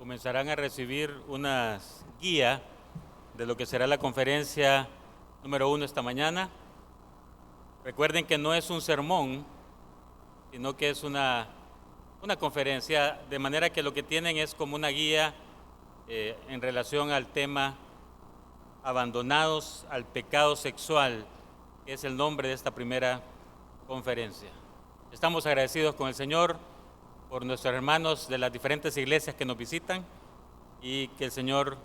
comenzarán a recibir una guía de lo que será la conferencia número 1 esta mañana. Recuerden que no es un sermón, sino que es una conferencia, de manera que lo que tienen es como una guía en relación al tema abandonados al pecado sexual, que es el nombre de esta primera conferencia. Estamos agradecidos con el Señor por nuestros hermanos de las diferentes iglesias que nos visitan y que el Señor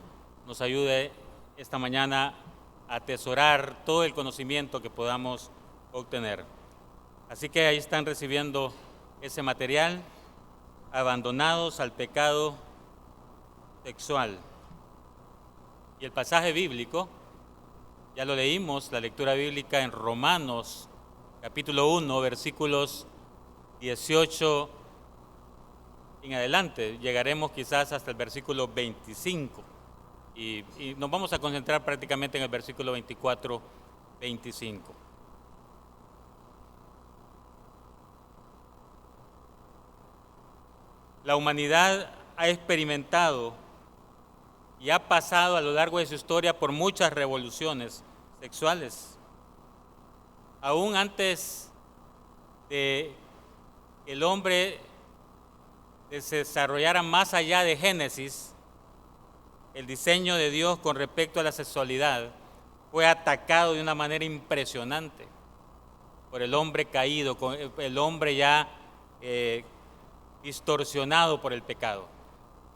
nos ayude esta mañana a atesorar todo el conocimiento que podamos obtener. Así que ahí están recibiendo ese material, abandonados al pecado sexual. Y el pasaje bíblico, ya lo leímos, la lectura bíblica en Romanos, capítulo 1, versículos 18 en adelante. Llegaremos quizás hasta el versículo 25 y nos vamos a concentrar prácticamente en el versículo 24, 25. La humanidad ha experimentado y ha pasado a lo largo de su historia por muchas revoluciones sexuales. Aún antes de que el hombre se desarrollara más allá de Génesis, el diseño de Dios con respecto a la sexualidad fue atacado de una manera impresionante por el hombre caído, el hombre ya distorsionado por el pecado.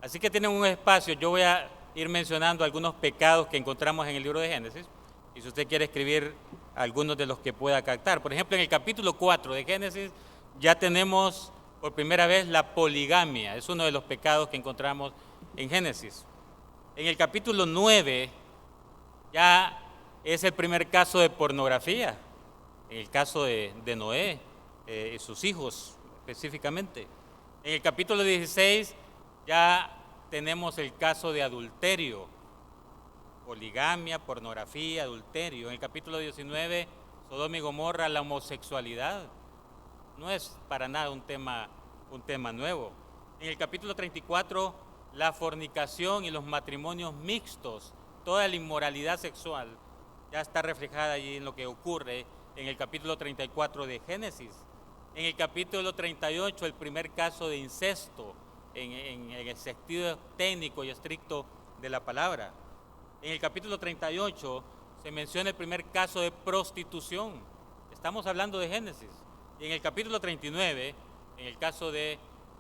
Así que tienen un espacio, yo voy a ir mencionando algunos pecados que encontramos en el libro de Génesis, y si usted quiere escribir algunos de los que pueda captar. Por ejemplo, en el capítulo 4 de Génesis ya tenemos por primera vez la poligamia, es uno de los pecados que encontramos en Génesis. En el capítulo 9 ya es el primer caso de pornografía, en el caso de Noé y sus hijos específicamente. En el capítulo 16 ya tenemos el caso de adulterio, poligamia, pornografía, adulterio. En el capítulo 19, Sodoma y Gomorra, la homosexualidad. No es para nada un tema nuevo. En el capítulo 34, la fornicación y los matrimonios mixtos, toda la inmoralidad sexual, ya está reflejada allí en lo que ocurre en el capítulo 34 de Génesis. En el capítulo 38, el primer caso de incesto, en el sentido técnico y estricto de la palabra. En el capítulo 38 se menciona el primer caso de prostitución. Estamos hablando de Génesis. Y en el capítulo 39, en el caso de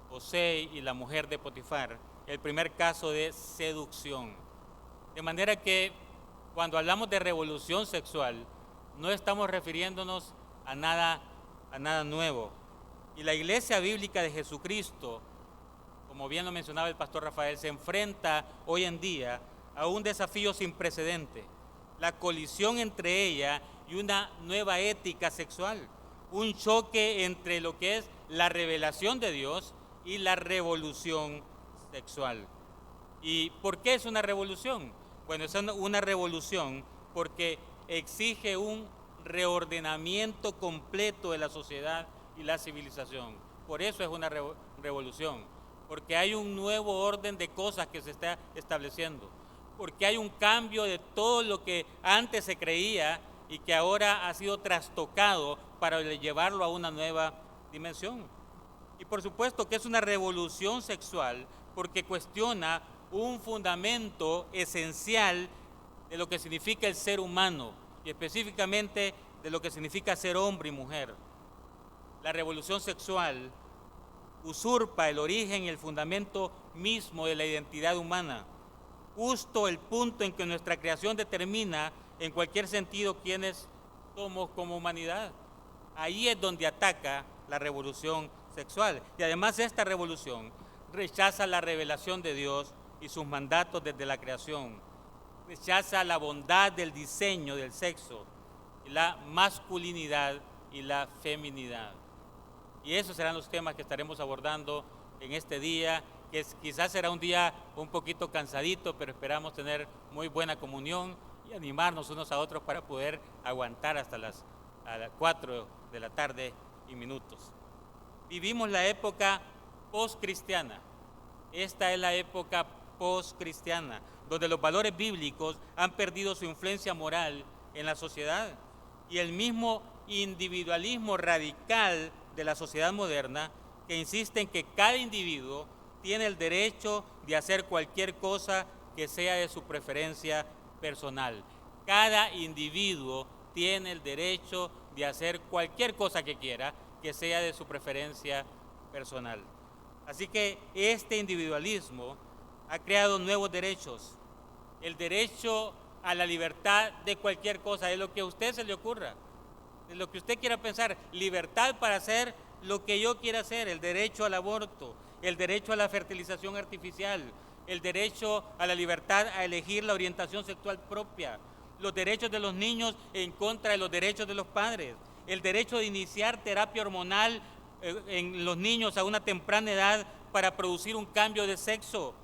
José y la mujer de Potifar, el primer caso de seducción. De manera que cuando hablamos de revolución sexual, no estamos refiriéndonos a nada nuevo. Y la Iglesia Bíblica de Jesucristo, como bien lo mencionaba el pastor Rafael, se enfrenta hoy en día a un desafío sin precedente, la colisión entre ella y una nueva ética sexual, un choque entre lo que es la revelación de Dios y la revolución sexual. ¿Y por qué es una revolución? Bueno, es una revolución porque exige un reordenamiento completo de la sociedad y la civilización. Por eso es una revolución, porque hay un nuevo orden de cosas que se está estableciendo, porque hay un cambio de todo lo que antes se creía y que ahora ha sido trastocado para llevarlo a una nueva dimensión. Y por supuesto que es una revolución sexual porque cuestiona un fundamento esencial de lo que significa el ser humano y específicamente de lo que significa ser hombre y mujer. La revolución sexual usurpa el origen y el fundamento mismo de la identidad humana, justo el punto en que nuestra creación determina en cualquier sentido quiénes somos como humanidad. Ahí es donde ataca la revolución sexual. Y además esta revolución rechaza la revelación de Dios y sus mandatos desde la creación. Rechaza la bondad del diseño del sexo, la masculinidad y la feminidad. Y esos serán los temas que estaremos abordando en este día, que quizás será un día un poquito cansadito, pero esperamos tener muy buena comunión y animarnos unos a otros para poder aguantar hasta las 4 de la tarde y minutos. Vivimos la época post-cristiana, Esta es la época post-cristiana, donde los valores bíblicos han perdido su influencia moral en la sociedad. Y el mismo individualismo radical de la sociedad moderna, que insiste en que cada individuo tiene el derecho de hacer cualquier cosa que sea de su preferencia personal. Cada individuo tiene el derecho de hacer cualquier cosa que quiera, que sea de su preferencia personal. Así que este individualismo ha creado nuevos derechos. El derecho a la libertad de cualquier cosa, de lo que a usted se le ocurra, de lo que usted quiera pensar, libertad para hacer lo que yo quiera hacer, el derecho al aborto, el derecho a la fertilización artificial, el derecho a la libertad a elegir la orientación sexual propia, los derechos de los niños en contra de los derechos de los padres, el derecho de iniciar terapia hormonal en los niños a una temprana edad para producir un cambio de sexo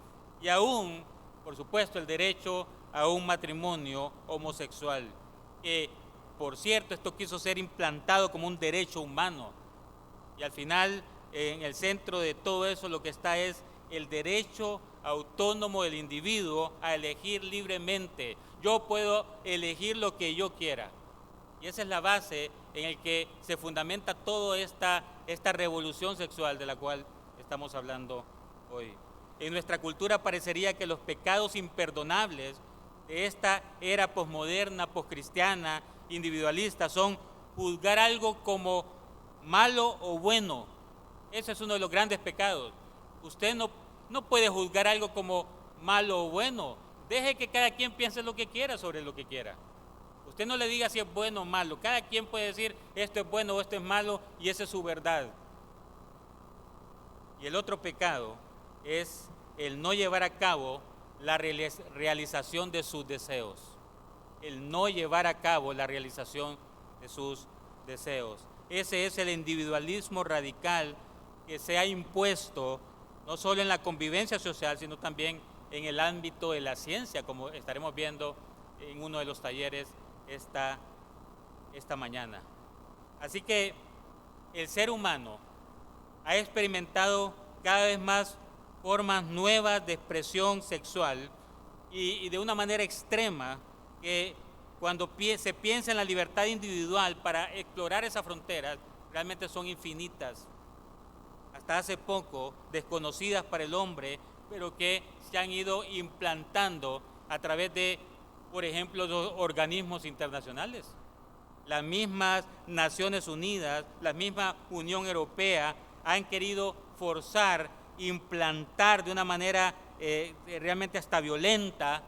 y aún, por supuesto, el derecho a un matrimonio homosexual, que por cierto esto quiso ser implantado como un derecho humano y al final en el centro de todo eso lo que está es el derecho autónomo del individuo a elegir libremente. Yo puedo elegir lo que yo quiera. Y esa es la base en la que se fundamenta toda esta revolución sexual de la cual estamos hablando hoy. En nuestra cultura parecería que los pecados imperdonables de esta era posmoderna, poscristiana, individualista, son juzgar algo como malo o bueno. Ese es uno de los grandes pecados. Usted no puede juzgar algo como malo o bueno. Deje que cada quien piense lo que quiera sobre lo que quiera. Usted no le diga si es bueno o malo. Cada quien puede decir esto es bueno o esto es malo y esa es su verdad. Y el otro pecado es el no llevar a cabo la realización de sus deseos. El no llevar a cabo la realización de sus deseos. Ese es el individualismo radical que se ha impuesto no solo en la convivencia social, sino también en el ámbito de la ciencia, como estaremos viendo en uno de los talleres esta mañana. Así que el ser humano ha experimentado cada vez más formas nuevas de expresión sexual y de una manera extrema que cuando se piensa en la libertad individual para explorar esas fronteras, realmente son infinitas. Hasta hace poco desconocidas para el hombre, pero que se han ido implantando a través de, por ejemplo, los organismos internacionales. Las mismas Naciones Unidas, la misma Unión Europea han querido forzar, implantar de una manera realmente hasta violenta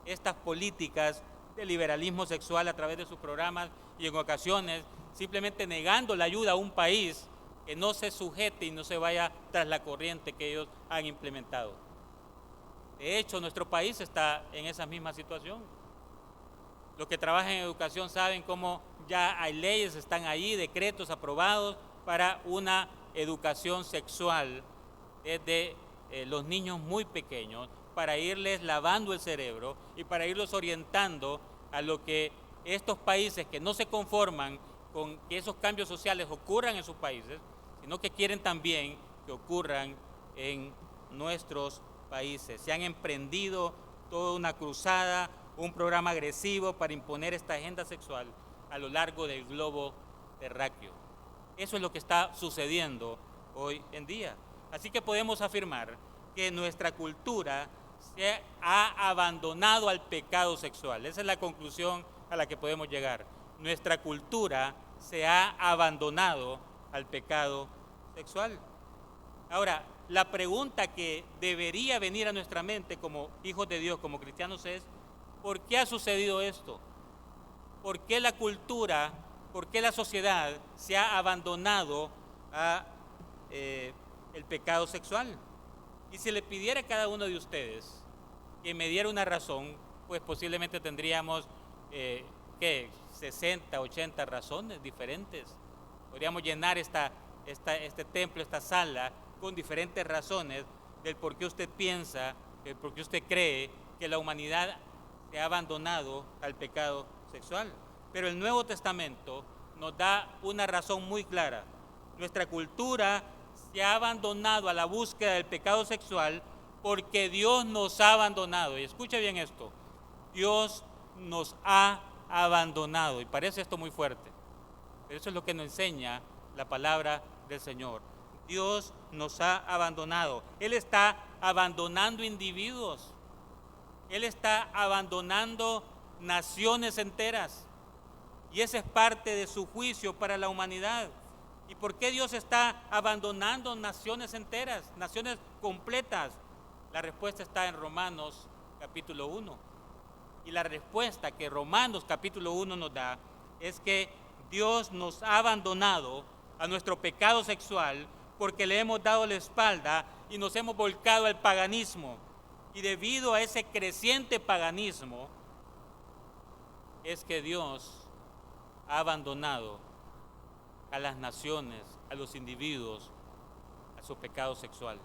estas políticas de liberalismo sexual a través de sus programas y en ocasiones simplemente negando la ayuda a un país que no se sujete y no se vaya tras la corriente que ellos han implementado. De hecho, nuestro país está en esa misma situación. Los que trabajan en educación saben cómo ya hay leyes, están ahí, decretos aprobados para una educación sexual desde los niños muy pequeños, para irles lavando el cerebro y para irlos orientando a lo que estos países que no se conforman con que esos cambios sociales ocurran en sus países, sino que quieren también que ocurran en nuestros países. Se han emprendido toda una cruzada, un programa agresivo para imponer esta agenda sexual a lo largo del globo terráqueo. Eso es lo que está sucediendo hoy en día. Así que podemos afirmar que nuestra cultura se ha abandonado al pecado sexual. Esa es la conclusión a la que podemos llegar. Nuestra cultura se ha abandonado al pecado sexual. Ahora, la pregunta que debería venir a nuestra mente como hijos de Dios, como cristianos es, ¿por qué ha sucedido esto? ¿Por qué la cultura, por qué la sociedad se ha abandonado a el pecado sexual? Y si le pidiera a cada uno de ustedes que me diera una razón, pues posiblemente tendríamos 60, 80 razones diferentes. Podríamos llenar este templo, esta sala, con diferentes razones del por qué usted piensa, del por qué usted cree que la humanidad se ha abandonado al pecado sexual. Pero el Nuevo Testamento nos da una razón muy clara. Nuestra cultura se ha abandonado a la búsqueda del pecado sexual porque Dios nos ha abandonado. Y escuche bien esto, Dios nos ha abandonado. Y parece esto muy fuerte, pero eso es lo que nos enseña la palabra del Señor. Dios nos ha abandonado. Él está abandonando individuos. Él está abandonando naciones enteras. Y esa es parte de su juicio para la humanidad. ¿Y por qué Dios está abandonando naciones enteras, naciones completas? La respuesta está en Romanos capítulo 1. Y la respuesta que Romanos capítulo 1 nos da es que Dios nos ha abandonado a nuestro pecado sexual porque le hemos dado la espalda y nos hemos volcado al paganismo. Y debido a ese creciente paganismo es que Dios ha abandonado a las naciones, a los individuos, a su pecado sexual.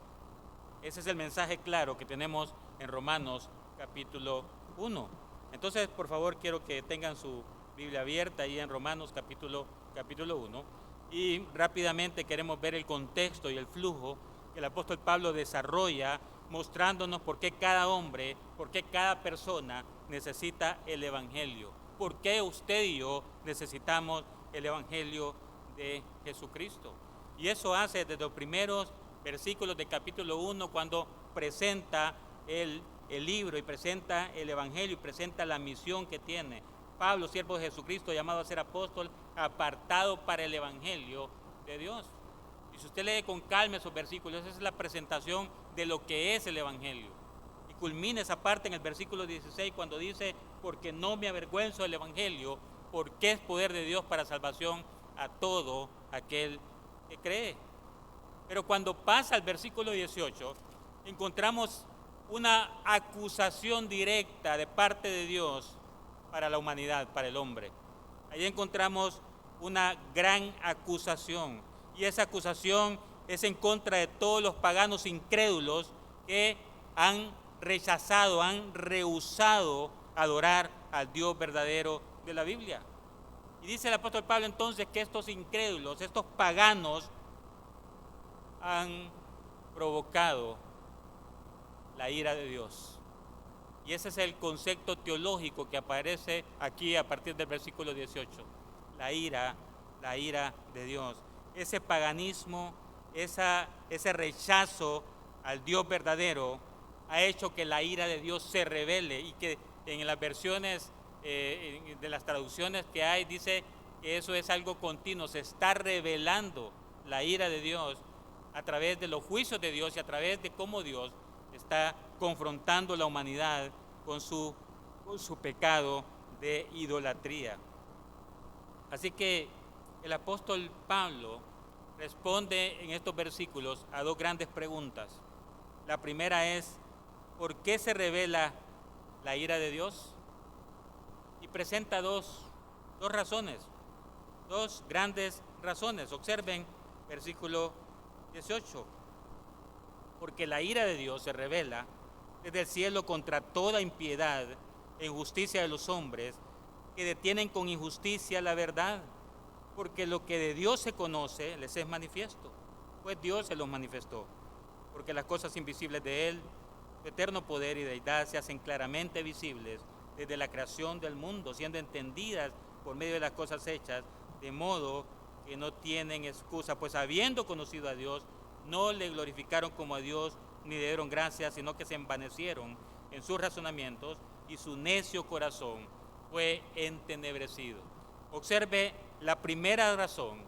Ese es el mensaje claro que tenemos en Romanos capítulo 1. Entonces, por favor, quiero que tengan su Biblia abierta ahí en Romanos capítulo 1. Y rápidamente queremos ver el contexto y el flujo que el apóstol Pablo desarrolla, mostrándonos por qué cada hombre, por qué cada persona necesita el Evangelio. ¿Por qué usted y yo necesitamos el Evangelio de Jesucristo? Y eso hace desde los primeros versículos del capítulo 1, cuando presenta el libro y presenta el Evangelio y presenta la misión que tiene. Pablo, siervo de Jesucristo, llamado a ser apóstol, apartado para el Evangelio de Dios. Y si usted lee con calma esos versículos, esa es la presentación de lo que es el Evangelio. Y culmina esa parte en el versículo 16 cuando dice, porque no me avergüenzo del Evangelio, porque es poder de Dios para salvación a todo aquel que cree. Pero cuando pasa al versículo 18, encontramos una acusación directa de parte de Dios para la humanidad, para el hombre. Ahí encontramos una gran acusación, y esa acusación es en contra de todos los paganos incrédulos que han rechazado, han rehusado adorar al Dios verdadero de la Biblia. Y dice el apóstol Pablo entonces que estos incrédulos, estos paganos, han provocado la ira de Dios. Y ese es el concepto teológico que aparece aquí a partir del versículo 18. La ira de Dios. Ese paganismo, ese rechazo al Dios verdadero ha hecho que la ira de Dios se revele, y que en las versiones de las traducciones que hay dice que eso es algo continuo. Se está revelando la ira de Dios a través de los juicios de Dios y a través de cómo Dios está confrontando la humanidad con su pecado de idolatría. Así que el apóstol Pablo responde en estos versículos a dos grandes preguntas. La primera es, ¿por qué se revela la ira de Dios? Y presenta dos razones, dos grandes razones. Observen versículo 18. Porque la ira de Dios se revela desde el cielo contra toda impiedad e injusticia de los hombres que detienen con injusticia la verdad. Porque lo que de Dios se conoce les es manifiesto, pues Dios se los manifestó. Porque las cosas invisibles de Él, su eterno poder y deidad, se hacen claramente visibles desde la creación del mundo, siendo entendidas por medio de las cosas hechas, de modo que no tienen excusa, pues habiendo conocido a Dios, no le glorificaron como a Dios, ni le dieron gracias, sino que se envanecieron en sus razonamientos, y su necio corazón fue entenebrecido. Observe la primera razón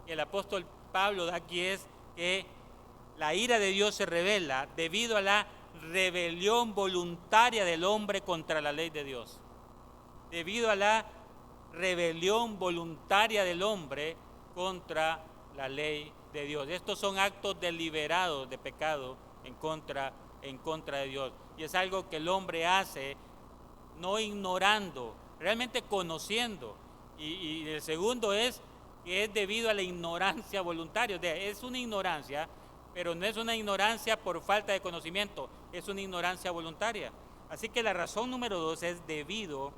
que el apóstol Pablo da aquí, es que la ira de Dios se revela debido a la rebelión voluntaria del hombre contra la ley de Dios. Debido a la rebelión voluntaria del hombre contra la ley de Dios. Estos son actos deliberados de pecado en contra de Dios. Y es algo que el hombre hace no ignorando, realmente conociendo. Y el segundo es que es debido a la ignorancia voluntaria. Es una ignorancia, pero no es una ignorancia por falta de conocimiento, es una ignorancia voluntaria. Así que la razón número 2 es debido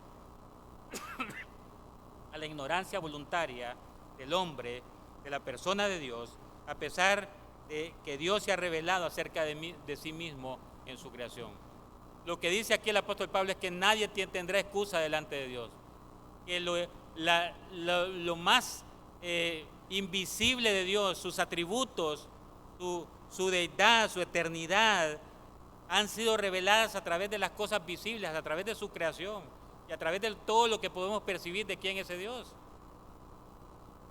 a la ignorancia voluntaria del hombre, de la persona de Dios, a pesar de que Dios se ha revelado acerca de sí mismo en su creación. Lo que dice aquí el apóstol Pablo es que nadie tendrá excusa delante de Dios, que lo más invisible de Dios, sus atributos, su deidad, su eternidad, han sido reveladas a través de las cosas visibles, a través de su creación y a través de todo lo que podemos percibir de quién es ese Dios.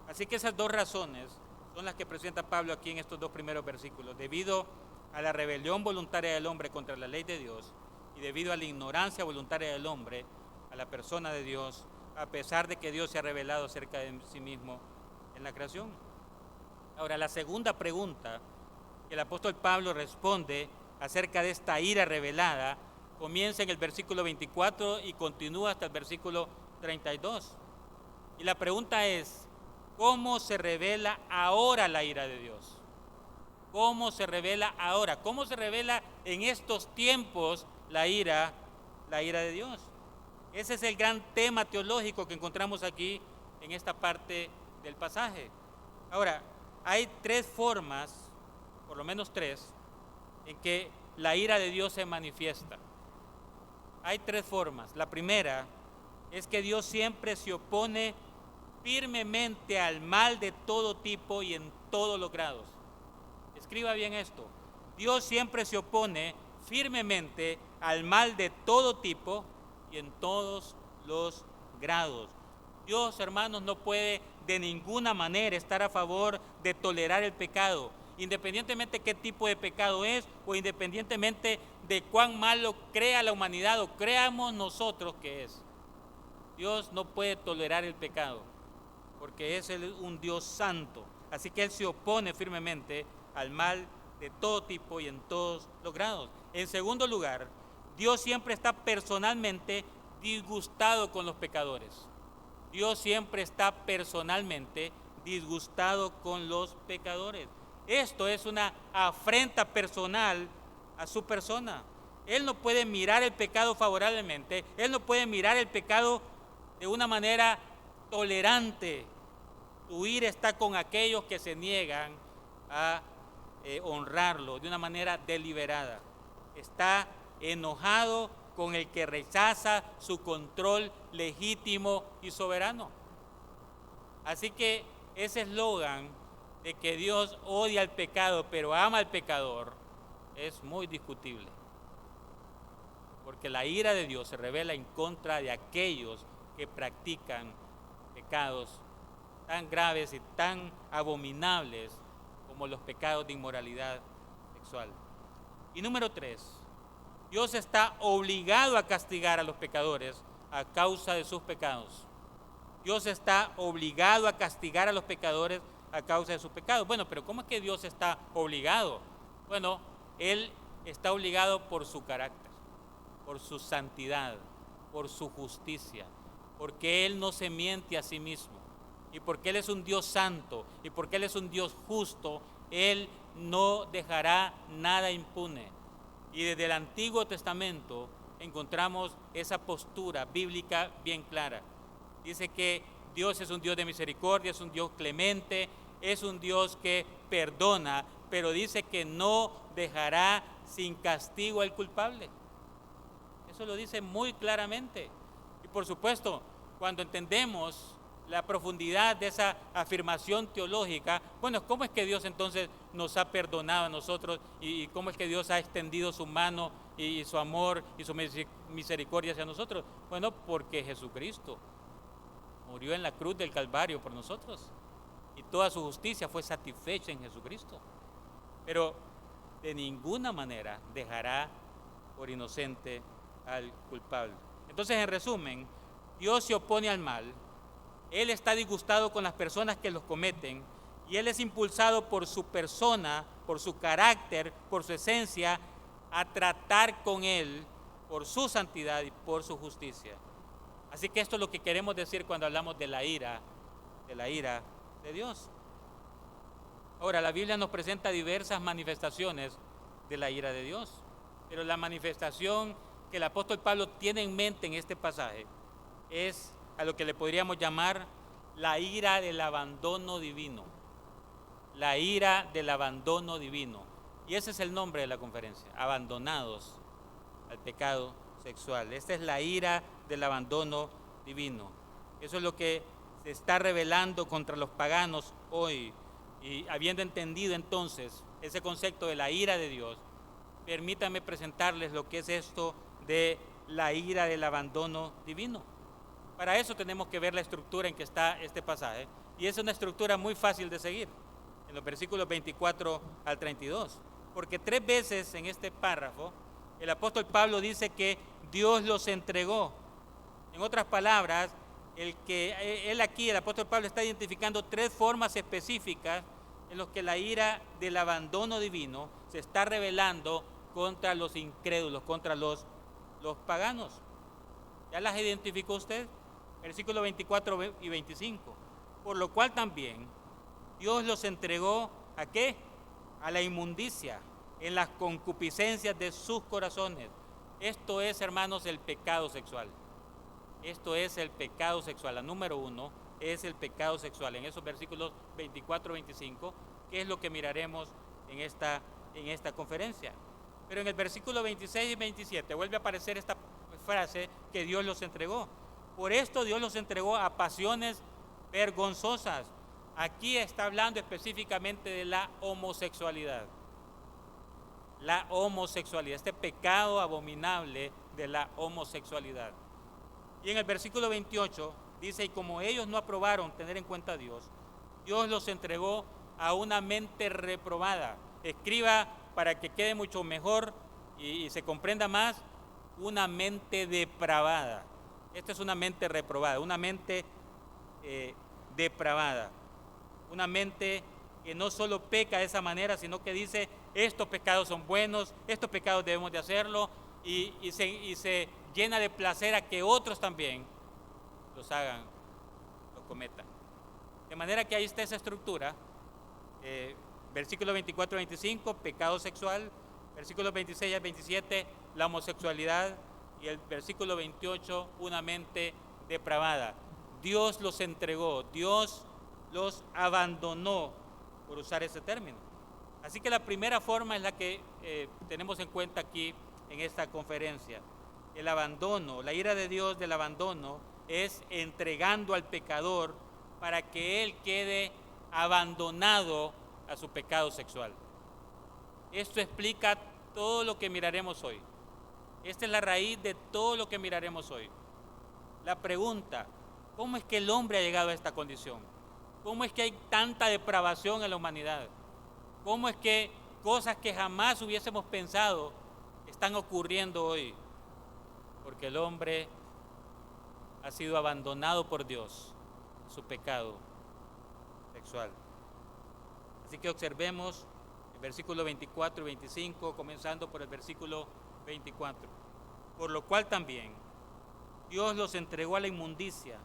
Así que esas dos razones son las que presenta Pablo aquí en estos dos primeros versículos. Debido a la rebelión voluntaria del hombre contra la ley de Dios y debido a la ignorancia voluntaria del hombre a la persona de Dios, a pesar de que Dios se ha revelado acerca de sí mismo en la creación. Ahora, la segunda pregunta que el apóstol Pablo responde acerca de esta ira revelada comienza en el versículo 24 y continúa hasta el versículo 32. Y la pregunta es, ¿cómo se revela ahora la ira de Dios? ¿Cómo se revela ahora? ¿Cómo se revela en estos tiempos la ira de Dios? Ese es el gran tema teológico que encontramos aquí en esta parte del pasaje. Ahora, hay tres formas, por lo menos tres, en que la ira de Dios se manifiesta. Hay tres formas. La primera es que Dios siempre se opone firmemente al mal de todo tipo y en todos los grados. Escriba bien esto. Dios siempre se opone firmemente al mal de todo tipo y en todos los grados. Dios, hermanos, no puede de ninguna manera estar a favor de tolerar el pecado, independientemente qué tipo de pecado es o independientemente de cuán malo crea la humanidad o creamos nosotros que es. Dios no puede tolerar el pecado porque es un Dios santo. Así que Él se opone firmemente al mal de todo tipo y en todos los grados. En segundo lugar, Dios siempre está personalmente disgustado con los pecadores. Dios siempre está personalmente disgustado con los pecadores. Esto es una afrenta personal a su persona. Él no puede mirar el pecado favorablemente, Él no puede mirar el pecado de una manera tolerante. Su ira está con aquellos que se niegan a honrarlo de una manera deliberada. Está enojado con el que rechaza su control legítimo y soberano. Así que ese eslogan de que Dios odia al pecado pero ama al pecador es muy discutible, porque la ira de Dios se revela en contra de aquellos que practican pecados tan graves y tan abominables como los pecados de inmoralidad sexual. Y número 3, Dios está obligado a castigar a los pecadores a causa de sus pecados. Dios está obligado a castigar a los pecadores a causa de sus pecados. Bueno, pero ¿cómo es que Dios está obligado? Bueno, Él está obligado por su carácter, por su santidad, por su justicia, porque Él no se miente a sí mismo. Y porque Él es un Dios santo y porque Él es un Dios justo, Él no dejará nada impune. Y desde el Antiguo Testamento encontramos esa postura bíblica bien clara. Dice que Dios es un Dios de misericordia, es un Dios clemente, es un Dios que perdona, pero dice que no dejará sin castigo al culpable. Eso lo dice muy claramente. Y por supuesto, cuando entendemos la profundidad de esa afirmación teológica, bueno, ¿cómo es que Dios entonces nos ha perdonado a nosotros y cómo es que Dios ha extendido su mano y su amor y su misericordia hacia nosotros? Bueno, porque Jesucristo murió en la cruz del Calvario por nosotros y toda su justicia fue satisfecha en Jesucristo, pero de ninguna manera dejará por inocente al culpable. Entonces, en resumen, Dios se opone al mal. Él está disgustado con las personas que los cometen y Él es impulsado por su persona, por su carácter, por su esencia, a tratar con Él por su santidad y por su justicia. Así que esto es lo que queremos decir cuando hablamos de la ira de Dios. Ahora, la Biblia nos presenta diversas manifestaciones de la ira de Dios, pero la manifestación que el apóstol Pablo tiene en mente en este pasaje es a lo que le podríamos llamar la ira del abandono divino. la ira del abandono divino. Y ese es el nombre de la conferencia, abandonados al pecado sexual. Esta es la ira del abandono divino. Eso es lo que se está revelando contra los paganos hoy. Y habiendo entendido entonces ese concepto de la ira de Dios, permítanme presentarles lo que es esto de la ira del abandono divino. Para eso tenemos que ver la estructura en que está este pasaje, y es una estructura muy fácil de seguir, en los versículos 24 al 32, porque 3 veces en este párrafo el apóstol Pablo dice que Dios los entregó. En otras palabras, el apóstol Pablo está identificando 3 formas específicas en las que la ira del abandono divino se está revelando contra los incrédulos, contra los paganos. ¿Ya las identificó usted? Versículos 24 y 25. Por lo cual también Dios los entregó ¿a qué? A la inmundicia, en las concupiscencias de sus corazones. Esto es, hermanos, el pecado sexual. Esto es el pecado sexual. La número 1 es el pecado sexual. En esos versículos 24 y 25, que es lo que miraremos en esta conferencia. Pero en el versículo 26 y 27 vuelve a aparecer esta frase que Dios los entregó. Por esto Dios los entregó a pasiones vergonzosas. Aquí está hablando específicamente de la homosexualidad. La homosexualidad, este pecado abominable de la homosexualidad. Y en el versículo 28 dice, y como ellos no aprobaron tener en cuenta a Dios, Dios los entregó a una mente reprobada. Escriba para que quede mucho mejor y se comprenda más, una mente depravada. Esta es una mente reprobada, una mente depravada. Una mente que no solo peca de esa manera, sino que dice, estos pecados son buenos, estos pecados debemos de hacerlo, y se llena de placer a que otros también los hagan, los cometan. De manera que ahí está esa estructura. Versículos 24 y 25, pecado sexual. Versículos 26 al 27, la homosexualidad. Y el versículo 28, una mente depravada. Dios los entregó, Dios los abandonó, por usar ese término. Así que la primera forma es la que tenemos en cuenta aquí en esta conferencia. El abandono, la ira de Dios del abandono es entregando al pecador para que él quede abandonado a su pecado sexual. Esto explica todo lo que miraremos hoy. Esta es la raíz de todo lo que miraremos hoy. La pregunta, ¿cómo es que el hombre ha llegado a esta condición? ¿Cómo es que hay tanta depravación en la humanidad? ¿Cómo es que cosas que jamás hubiésemos pensado están ocurriendo hoy? Porque el hombre ha sido abandonado por Dios, su pecado sexual. Así que observemos el versículo 24 y 25, comenzando por el versículo 24. Por lo cual también Dios los entregó a la inmundicia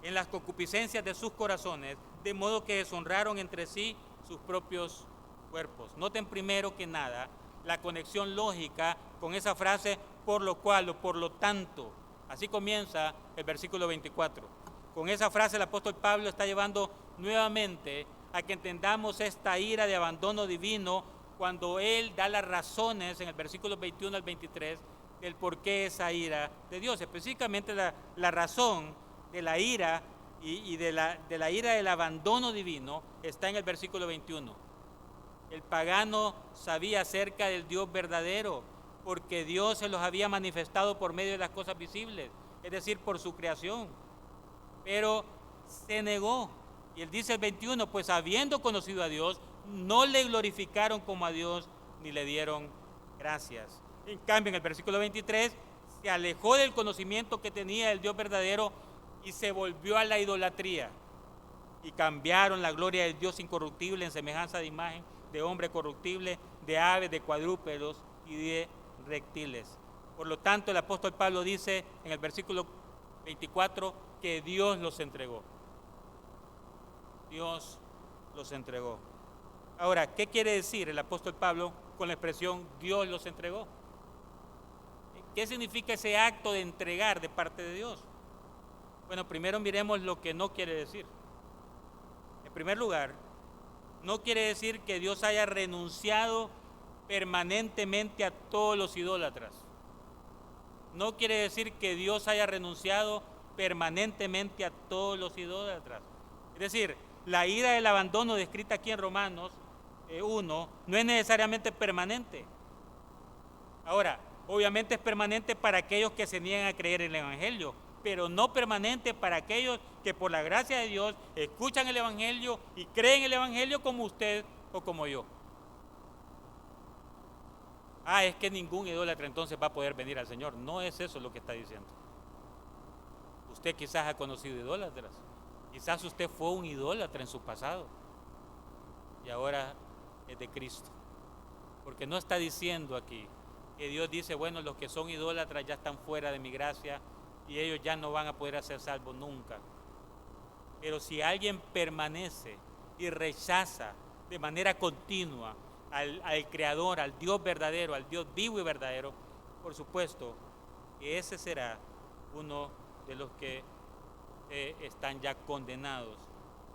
en las concupiscencias de sus corazones, de modo que deshonraron entre sí sus propios cuerpos. Noten primero que nada la conexión lógica con esa frase, por lo cual o por lo tanto. Así comienza el versículo 24. Con esa frase el apóstol Pablo está llevando nuevamente a que entendamos esta ira de abandono divino cuando él da las razones en el versículo 21 al 23 del por qué esa ira de Dios. Específicamente la razón de la ira y de la ira del abandono divino está en el versículo 21. El pagano sabía acerca del Dios verdadero porque Dios se los había manifestado por medio de las cosas visibles, es decir, por su creación. Pero se negó. Y él dice el 21, pues habiendo conocido a Dios, no le glorificaron como a Dios ni le dieron gracias. En cambio, en el versículo 23, se alejó del conocimiento que tenía el Dios verdadero y se volvió a la idolatría. Y cambiaron la gloria del Dios incorruptible en semejanza de imagen de hombre corruptible, de aves, de cuadrúpedos y de reptiles. Por lo tanto, el apóstol Pablo dice en el versículo 24 que Dios los entregó. Dios los entregó. Ahora, ¿qué quiere decir el apóstol Pablo con la expresión Dios los entregó? ¿Qué significa ese acto de entregar de parte de Dios? Bueno, primero miremos lo que no quiere decir. En primer lugar, no quiere decir que Dios haya renunciado permanentemente a todos los idólatras. No quiere decir que Dios haya renunciado permanentemente a todos los idólatras. Es decir, la ira del abandono descrita aquí en Romanos 1 no es necesariamente permanente. Ahora, obviamente es permanente para aquellos que se niegan a creer en el Evangelio, pero no permanente para aquellos que por la gracia de Dios escuchan el Evangelio y creen el Evangelio como usted o como yo. Es que ningún idólatra entonces va a poder venir al Señor. No es eso lo que está diciendo. Usted quizás ha conocido idólatras. Quizás usted fue un idólatra en su pasado y ahora es de Cristo. Porque no está diciendo aquí que Dios dice, bueno, los que son idólatras ya están fuera de mi gracia y ellos ya no van a poder ser salvos nunca. Pero si alguien permanece y rechaza de manera continua al Creador, al Dios verdadero, al Dios vivo y verdadero, por supuesto que ese será uno de los que están ya condenados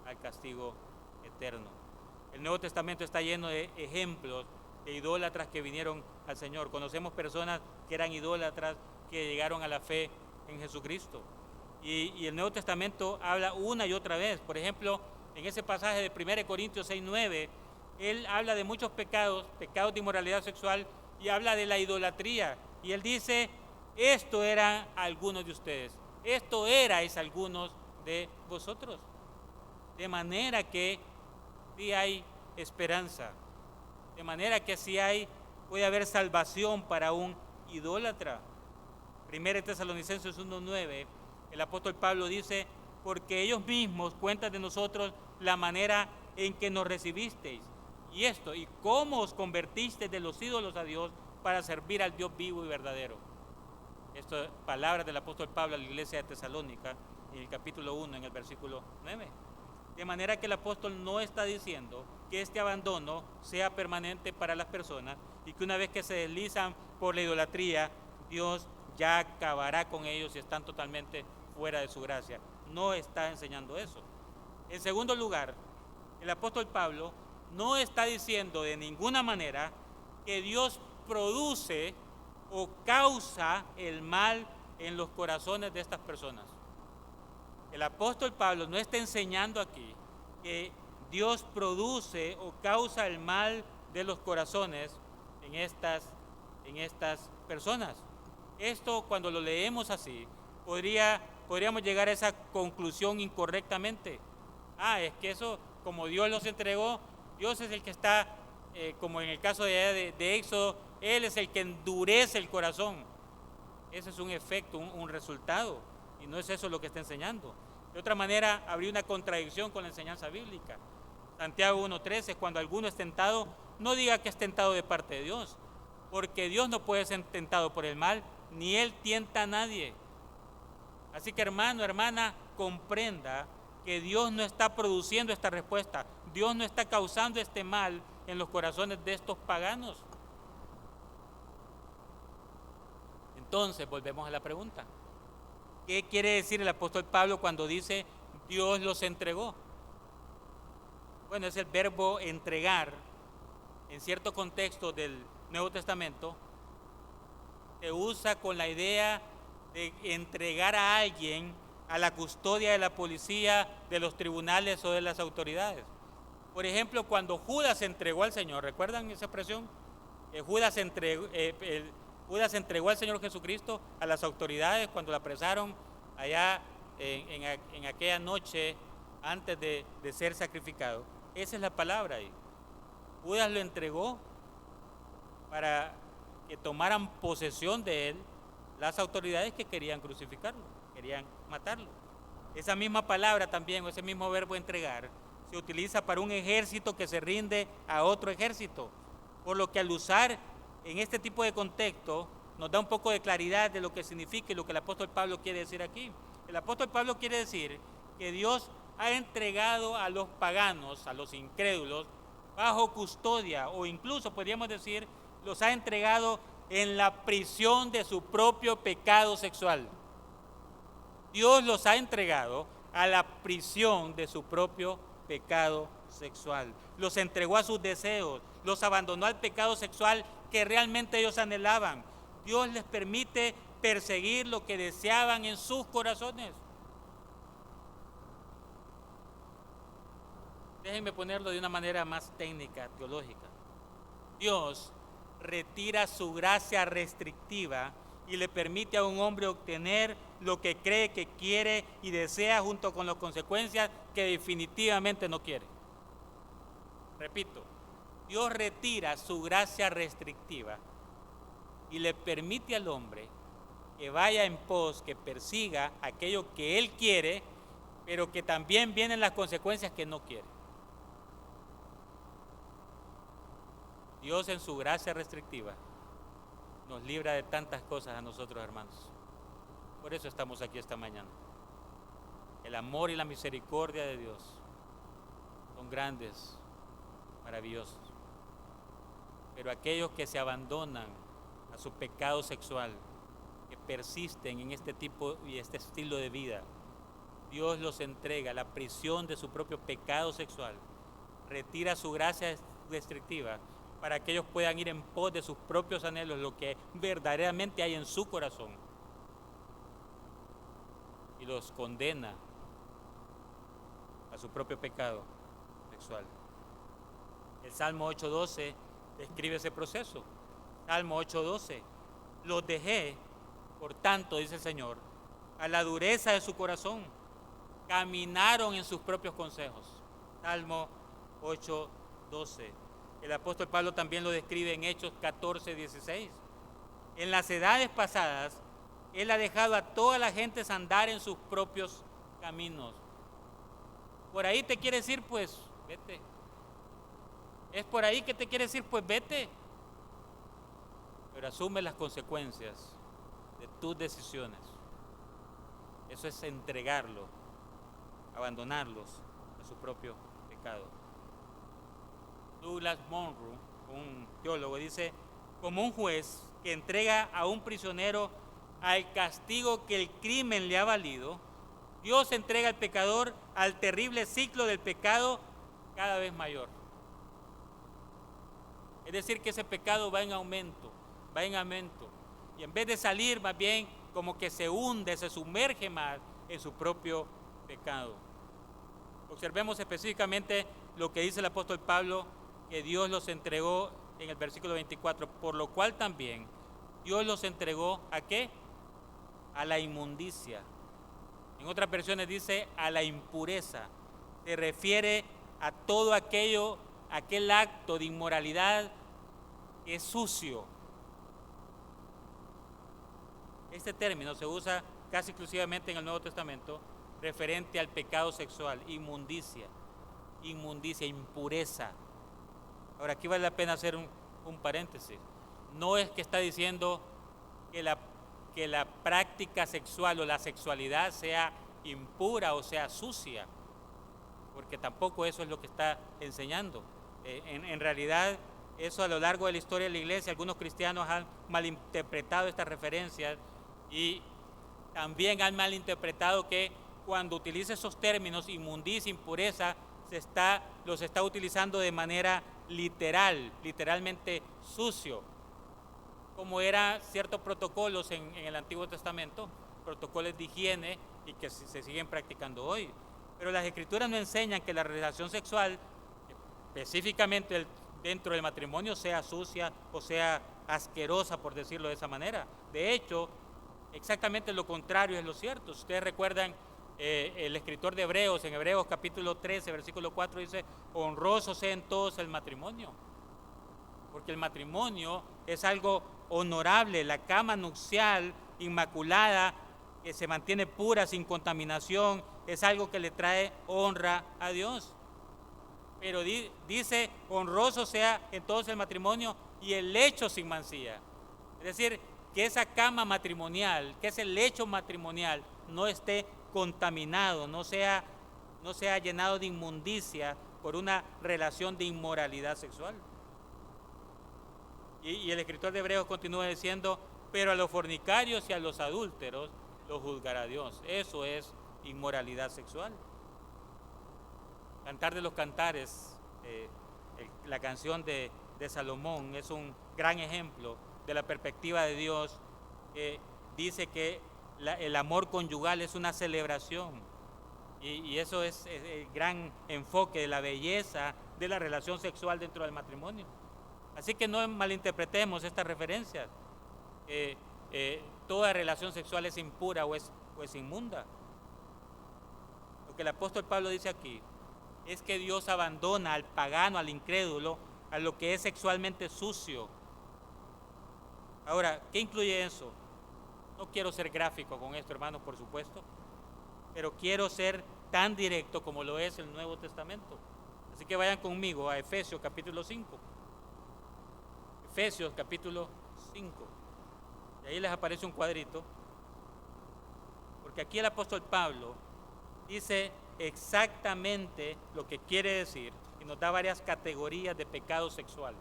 al castigo eterno. El Nuevo Testamento está lleno de ejemplos de idólatras que vinieron al Señor. Conocemos personas que eran idólatras, que llegaron a la fe en Jesucristo. Y el Nuevo Testamento habla una y otra vez. Por ejemplo, en ese pasaje de 1 Corintios 6:9, él habla de muchos pecados de inmoralidad sexual, y habla de la idolatría. Y él dice, esto eran algunos de ustedes, esto erais algunos de vosotros. De manera que sí hay esperanza, de manera que sí puede haber salvación para un idólatra. 1 Tesalonicenses 1:9, el apóstol Pablo dice, porque ellos mismos cuentan de nosotros la manera en que nos recibisteis, y cómo os convertisteis de los ídolos a Dios para servir al Dios vivo y verdadero. Esto es palabras del apóstol Pablo a la iglesia de Tesalónica, en el capítulo 1, en el versículo 9. De manera que el apóstol no está diciendo que este abandono sea permanente para las personas y que una vez que se deslizan por la idolatría, Dios ya acabará con ellos y están totalmente fuera de su gracia. No está enseñando eso. En segundo lugar, el apóstol Pablo no está diciendo de ninguna manera que Dios produce o causa el mal en los corazones de estas personas. El apóstol Pablo no está enseñando aquí que Dios produce o causa el mal de los corazones en estas personas. Esto, cuando lo leemos así, podríamos llegar a esa conclusión incorrectamente. Es que eso, como Dios los entregó, Dios es el que está, como en el caso de Éxodo, Él es el que endurece el corazón. Ese es un efecto, un resultado, y no es eso lo que está enseñando. De otra manera, habría una contradicción con la enseñanza bíblica. Santiago 1:13, cuando alguno es tentado, no diga que es tentado de parte de Dios, porque Dios no puede ser tentado por el mal, ni Él tienta a nadie. Así que, hermano, hermana, comprenda que Dios no está produciendo esta respuesta. Dios no está causando este mal en los corazones de estos paganos. Entonces, volvemos a la pregunta. ¿Qué quiere decir el apóstol Pablo cuando dice Dios los entregó? Bueno, es el verbo entregar. En cierto contexto del Nuevo Testamento se usa con la idea de entregar a alguien a la custodia de la policía, de los tribunales o de las autoridades. Por ejemplo, cuando Judas entregó al Señor, ¿recuerdan esa expresión? Judas entregó al Señor Jesucristo a las autoridades cuando la apresaron allá en aquella noche antes de ser sacrificado. Esa es la palabra ahí. Judas lo entregó para que tomaran posesión de él las autoridades que querían crucificarlo, querían matarlo. Esa misma palabra también, o ese mismo verbo entregar, se utiliza para un ejército que se rinde a otro ejército. Por lo que al usar en este tipo de contexto, nos da un poco de claridad de lo que significa y lo que el apóstol Pablo quiere decir aquí. El apóstol Pablo quiere decir que Dios ha entregado a los paganos, a los incrédulos, bajo custodia, o incluso podríamos decir, los ha entregado en la prisión de su propio pecado sexual. Dios los ha entregado a la prisión de su propio pecado sexual, los entregó a sus deseos, los abandonó al pecado sexual que realmente ellos anhelaban. Dios les permite perseguir lo que deseaban en sus corazones. Déjenme ponerlo de una manera más técnica, teológica. Dios retira su gracia restrictiva y le permite a un hombre obtener lo que cree que quiere y desea, junto con las consecuencias que definitivamente no quiere. Repito, Dios retira su gracia restrictiva y le permite al hombre que vaya en pos, que persiga aquello que él quiere, pero que también vienen las consecuencias que no quiere. Dios, en su gracia restrictiva, nos libra de tantas cosas a nosotros, hermanos. Por eso estamos aquí esta mañana. El amor y la misericordia de Dios son grandes, maravillosos. Pero aquellos que se abandonan a su pecado sexual, que persisten en este tipo y este estilo de vida, Dios los entrega a la prisión de su propio pecado sexual, retira su gracia restrictiva para que ellos puedan ir en pos de sus propios anhelos, lo que verdaderamente hay en su corazón, y los condena a su propio pecado sexual. El Salmo 8:12 describe ese proceso. Salmo 8:12: los dejé, por tanto, dice el Señor, a la dureza de su corazón, caminaron en sus propios consejos. Salmo 8:12. El apóstol Pablo también lo describe en Hechos 14:16. En las edades pasadas, él ha dejado a toda la gente andar en sus propios caminos. Por ahí te quieres ir, pues vete. Es por ahí que te quieres ir, pues vete. Pero asume las consecuencias de tus decisiones. Eso es entregarlo, abandonarlos a su propio pecado. Douglas Monroe, un teólogo, dice: como un juez que entrega a un prisionero al castigo que el crimen le ha valido, Dios entrega al pecador al terrible ciclo del pecado cada vez mayor. Es decir, que ese pecado va en aumento, y en vez de salir, más bien como que se hunde, se sumerge más en su propio pecado. Observemos específicamente lo que dice el apóstol Pablo, que Dios los entregó en el versículo 24, por lo cual también Dios los entregó ¿a qué? A la inmundicia. En otras versiones dice a la impureza. Se refiere a todo aquel acto de inmoralidad que es sucio. Este término se usa casi exclusivamente en el Nuevo Testamento referente al pecado sexual, inmundicia, impureza. Ahora, aquí vale la pena hacer un paréntesis. No es que está diciendo que la práctica sexual o la sexualidad sea impura o sea sucia, porque tampoco eso es lo que está enseñando. En realidad, eso a lo largo de la historia de la iglesia, algunos cristianos han malinterpretado estas referencias y también han malinterpretado que cuando utiliza esos términos, inmundicia, impureza, los está utilizando de manera literalmente sucio, como eran ciertos protocolos en el Antiguo Testamento, protocolos de higiene y que se siguen practicando hoy. Pero las Escrituras no enseñan que la relación sexual, específicamente dentro del matrimonio, sea sucia o sea asquerosa, por decirlo de esa manera. De hecho, exactamente lo contrario es lo cierto. Ustedes recuerdan, el escritor de Hebreos, en Hebreos capítulo 13, versículo 4, dice: honroso sea en todos el matrimonio, porque el matrimonio es algo honorable, la cama nupcial inmaculada que se mantiene pura, sin contaminación, es algo que le trae honra a Dios. Pero dice: honroso sea en todos el matrimonio y el lecho sin mancilla. Es decir, que esa cama matrimonial, que ese lecho matrimonial no esté contaminado, no sea llenado de inmundicia por una relación de inmoralidad sexual. Y el escritor de Hebreos continúa diciendo: pero a los fornicarios y a los adúlteros los juzgará Dios. Eso es inmoralidad sexual. Cantar de los Cantares, la canción de Salomón, es un gran ejemplo de la perspectiva de Dios, que dice que el amor conyugal es una celebración, y eso es el gran enfoque de la belleza de la relación sexual dentro del matrimonio. Así que no malinterpretemos estas referencias. Toda relación sexual es impura o es inmunda. Lo que el apóstol Pablo dice aquí es que Dios abandona al pagano, al incrédulo, a lo que es sexualmente sucio. Ahora, ¿qué incluye eso? No quiero ser gráfico con esto, hermanos, por supuesto, pero quiero ser tan directo como lo es el Nuevo Testamento. Así que vayan conmigo a Efesios capítulo 5. Efesios capítulo 5. Y ahí les aparece un cuadrito, porque aquí el apóstol Pablo dice exactamente lo que quiere decir y nos da varias categorías de pecado sexual.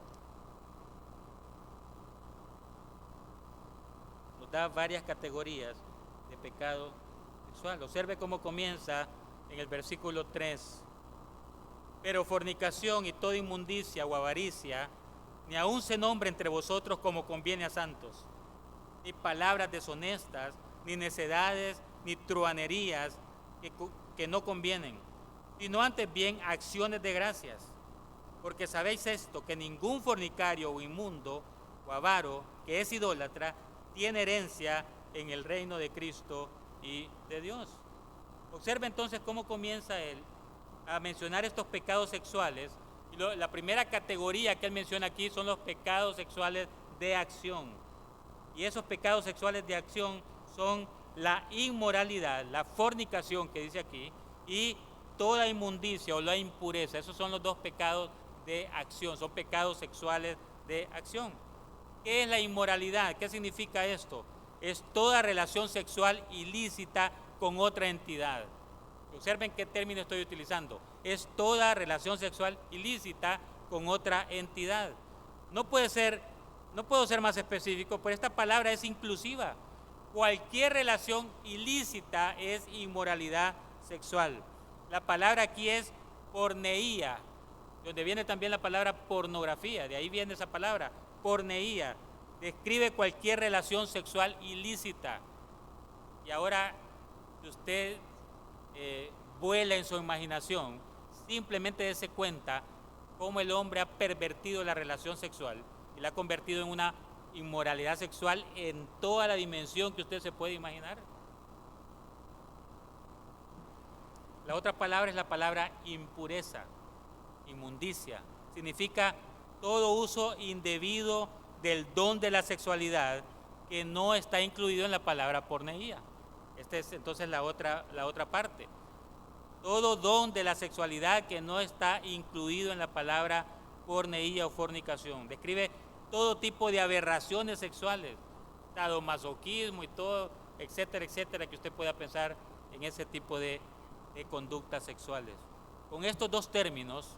Nos da varias categorías de pecado sexual. Observe cómo comienza en el versículo 3. Pero fornicación y toda inmundicia o avaricia, ni aun se nombre entre vosotros como conviene a santos, ni palabras deshonestas, ni necedades, ni truhanerías que no convienen, sino antes bien acciones de gracias. Porque sabéis esto, que ningún fornicario o inmundo o avaro que es idólatra tiene herencia en el reino de Cristo y de Dios. Observe entonces cómo comienza él a mencionar estos pecados sexuales. Y la primera categoría que él menciona aquí son los pecados sexuales de acción. Y esos pecados sexuales de acción son la inmoralidad, la fornicación que dice aquí, y toda inmundicia o la impureza. Esos son los dos pecados de acción, son pecados sexuales de acción. ¿Qué es la inmoralidad? ¿Qué significa esto? Es toda relación sexual ilícita con otra entidad. Observen qué término estoy utilizando. Es toda relación sexual ilícita con otra entidad. No puedo ser más específico, pero esta palabra es inclusiva. Cualquier relación ilícita es inmoralidad sexual. La palabra aquí es porneía, donde viene también la palabra pornografía, de ahí viene esa palabra, porneía. Describe cualquier relación sexual ilícita. Y ahora, si usted vuela en su imaginación, simplemente dése cuenta cómo el hombre ha pervertido la relación sexual y la ha convertido en una inmoralidad sexual en toda la dimensión que usted se puede imaginar. La otra palabra es la palabra impureza, inmundicia. Significa todo uso indebido del don de la sexualidad que no está incluido en la palabra porneía. Esta es entonces la otra parte. Todo don de la sexualidad que no está incluido en la palabra porneía o fornicación. Describe todo tipo de aberraciones sexuales, sadomasoquismo y todo, etcétera, etcétera, que usted pueda pensar en ese tipo de conductas sexuales. Con estos dos términos,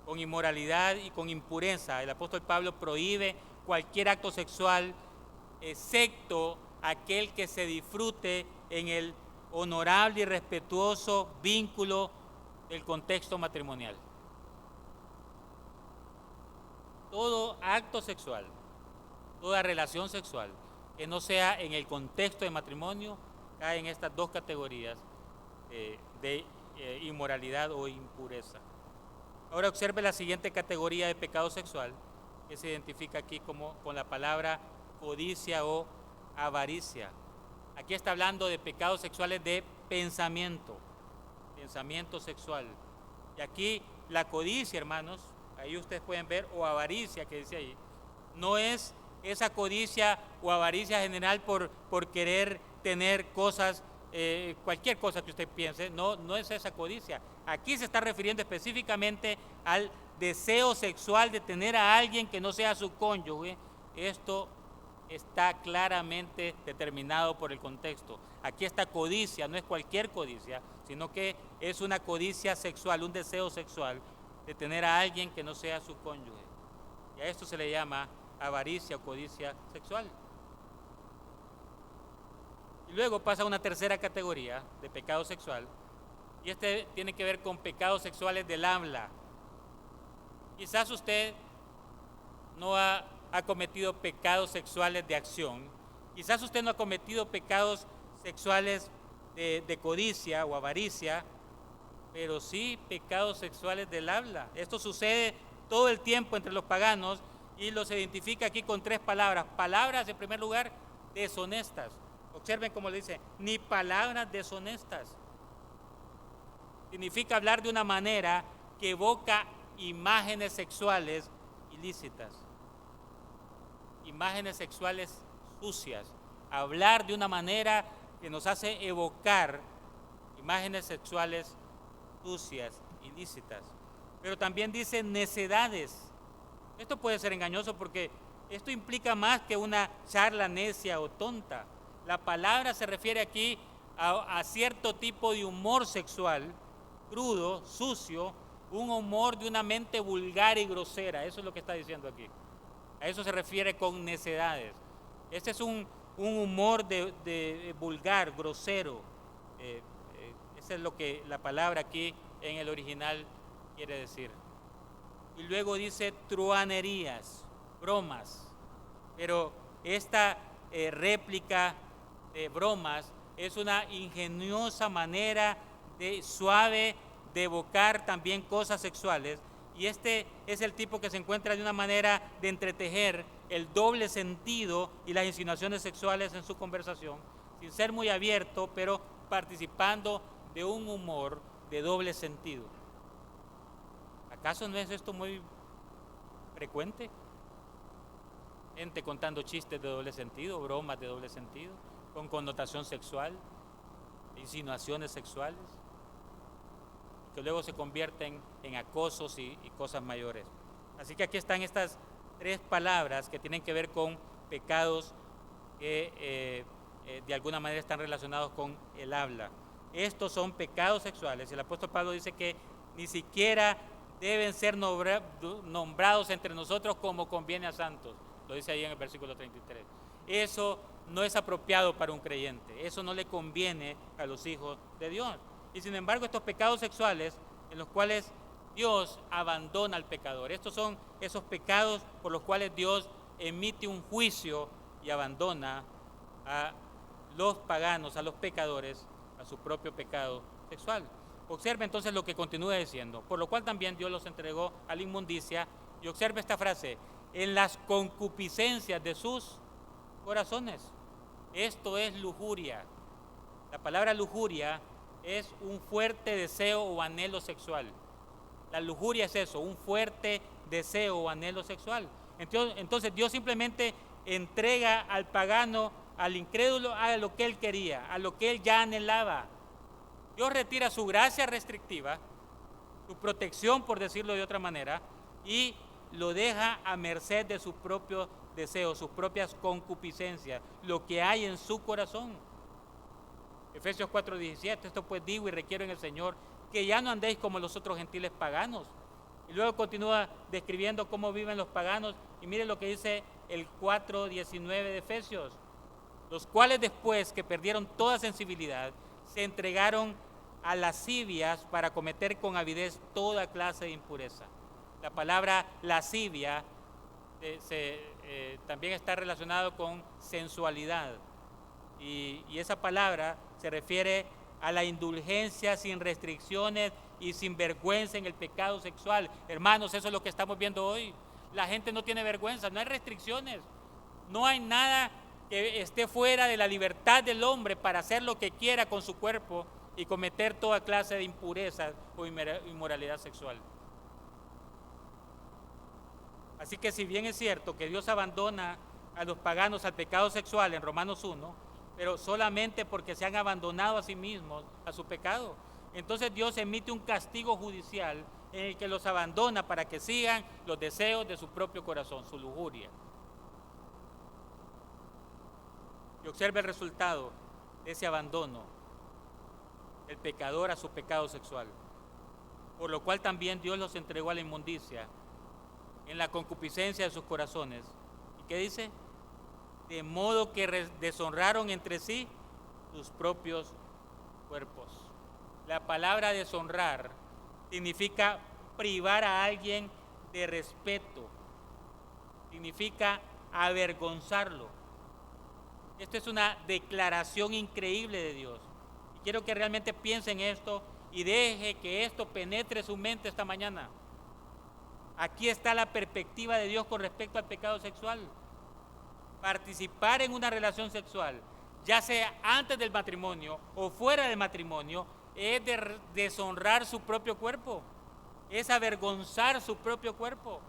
con inmoralidad y con impureza, el apóstol Pablo prohíbe cualquier acto sexual, excepto aquel que se disfrute en el honorable y respetuoso vínculo del contexto matrimonial. Todo acto sexual, toda relación sexual que no sea en el contexto de matrimonio cae en estas dos categorías de inmoralidad o impureza. Ahora observe la siguiente categoría de pecado sexual, que se identifica aquí con la palabra codicia o avaricia. Aquí está hablando de pecados sexuales de pensamiento sexual. Y aquí la codicia, hermanos, ahí ustedes pueden ver, o avaricia que dice ahí, no es esa codicia o avaricia general por querer tener cosas, cualquier cosa que usted piense, no es esa codicia. Aquí se está refiriendo específicamente al deseo sexual de tener a alguien que no sea su cónyuge. Esto está claramente determinado por el contexto. Aquí esta codicia no es cualquier codicia, sino que es una codicia sexual, un deseo sexual de tener a alguien que no sea su cónyuge. Y a esto se le llama avaricia o codicia sexual. Y luego pasa a una tercera categoría de pecado sexual, y este tiene que ver con pecados sexuales del habla. Quizás usted no ha cometido pecados sexuales de acción, quizás usted no ha cometido pecados sexuales de codicia o avaricia, pero sí pecados sexuales del habla. Esto sucede todo el tiempo entre los paganos y los identifica aquí con 3 palabras. Palabras, en primer lugar, deshonestas. Observen cómo le dice, ni palabras deshonestas. Significa hablar de una manera que evoca imágenes sexuales ilícitas, imágenes sexuales sucias. Hablar de una manera que nos hace evocar imágenes sexuales sucias, ilícitas. Pero también dice necedades. Esto puede ser engañoso porque esto implica más que una charla necia o tonta. La palabra se refiere aquí a cierto tipo de humor sexual, crudo, sucio, un humor de una mente vulgar y grosera. Eso es lo que está diciendo aquí. A eso se refiere con necedades. Este es un humor de vulgar, grosero. Eso es lo que la palabra aquí en el original quiere decir. Y luego dice truhanerías, bromas. Pero esta réplica de bromas es una ingeniosa manera suave de evocar también cosas sexuales. Y este es el tipo que se encuentra de una manera de entretejer el doble sentido y las insinuaciones sexuales en su conversación, sin ser muy abierto, pero participando de un humor de doble sentido. ¿Acaso no es esto muy frecuente? Gente contando chistes de doble sentido, bromas de doble sentido, con connotación sexual, insinuaciones sexuales, que luego se convierten en acosos y cosas mayores. Así que aquí están estas 3 palabras que tienen que ver con pecados que de alguna manera están relacionados con el habla. Estos son pecados sexuales. El apóstol Pablo dice que ni siquiera deben ser nombrados entre nosotros como conviene a santos. Lo dice ahí en el versículo 33. Eso no es apropiado para un creyente. Eso no le conviene a los hijos de Dios. Y sin embargo, estos pecados sexuales en los cuales Dios abandona al pecador. Estos son esos pecados por los cuales Dios emite un juicio y abandona a los paganos, a los pecadores, a su propio pecado sexual. Observe entonces lo que continúa diciendo, por lo cual también Dios los entregó a la inmundicia. Y observe esta frase, en las concupiscencias de sus corazones. Esto es lujuria. La palabra lujuria es un fuerte deseo o anhelo sexual. La lujuria es eso, un fuerte deseo o anhelo sexual. Entonces Dios simplemente entrega al pagano, al incrédulo, a lo que él quería, a lo que él ya anhelaba. Dios retira su gracia restrictiva, su protección, por decirlo de otra manera, y lo deja a merced de sus propios deseos, sus propias concupiscencias, lo que hay en su corazón. Efesios 4:17, esto pues digo y requiero en el Señor, que ya no andéis como los otros gentiles paganos. Y luego continúa describiendo cómo viven los paganos, y mire lo que dice el 4:19 de Efesios, los cuales después que perdieron toda sensibilidad, se entregaron a lascivias para cometer con avidez toda clase de impureza. La palabra lascivia también está relacionado con sensualidad, y esa palabra se refiere a la indulgencia sin restricciones y sin vergüenza en el pecado sexual. Hermanos, eso es lo que estamos viendo hoy. La gente no tiene vergüenza, no hay restricciones, no hay nada que esté fuera de la libertad del hombre para hacer lo que quiera con su cuerpo y cometer toda clase de impurezas o inmoralidad sexual. Así que si bien es cierto que Dios abandona a los paganos al pecado sexual en Romanos 1, pero solamente porque se han abandonado a sí mismos a su pecado, entonces Dios emite un castigo judicial en el que los abandona para que sigan los deseos de su propio corazón, su lujuria. Y observe el resultado de ese abandono, el pecador a su pecado sexual, por lo cual también Dios los entregó a la inmundicia en la concupiscencia de sus corazones. ¿Y qué dice? De modo que deshonraron entre sí sus propios cuerpos. La palabra deshonrar significa privar a alguien de respeto, significa avergonzarlo. Esto es una declaración increíble de Dios. Y quiero que realmente piensen esto y deje que esto penetre su mente esta mañana. Aquí está la perspectiva de Dios con respecto al pecado sexual. Participar en una relación sexual, ya sea antes del matrimonio o fuera del matrimonio, es deshonrar su propio cuerpo, es avergonzar su propio cuerpo.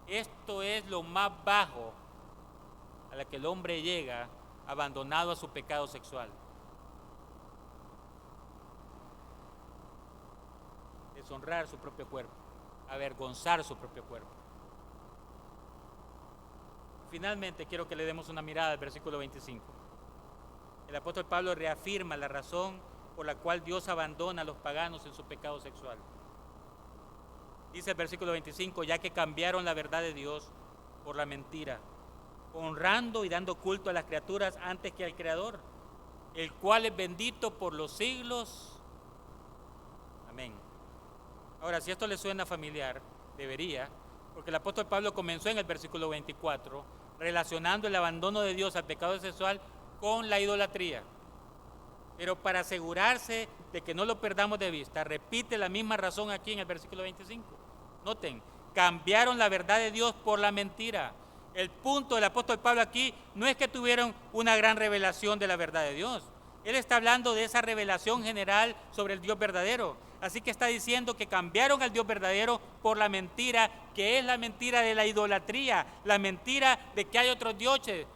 Esto es lo más bajo a la que el hombre llega abandonado a su pecado sexual. Deshonrar su propio cuerpo, avergonzar su propio cuerpo. Finalmente quiero que le demos una mirada al versículo 25. El apóstol Pablo reafirma la razón por la cual Dios abandona a los paganos en su pecado sexual. Dice el versículo 25, ya que cambiaron la verdad de Dios por la mentira, honrando y dando culto a las criaturas antes que al Creador, el cual es bendito por los siglos. Amén. Ahora, si esto le suena familiar, debería, porque el apóstol Pablo comenzó en el versículo 24, relacionando el abandono de Dios al pecado sexual con la idolatría. Pero para asegurarse de que no lo perdamos de vista, repite la misma razón aquí en el versículo 25. Noten, cambiaron la verdad de Dios por la mentira. El punto del apóstol Pablo aquí no es que tuvieron una gran revelación de la verdad de Dios. Él está hablando de esa revelación general sobre el Dios verdadero. Así que está diciendo que cambiaron al Dios verdadero por la mentira, que es la mentira de la idolatría, la mentira de que hay otros dioses,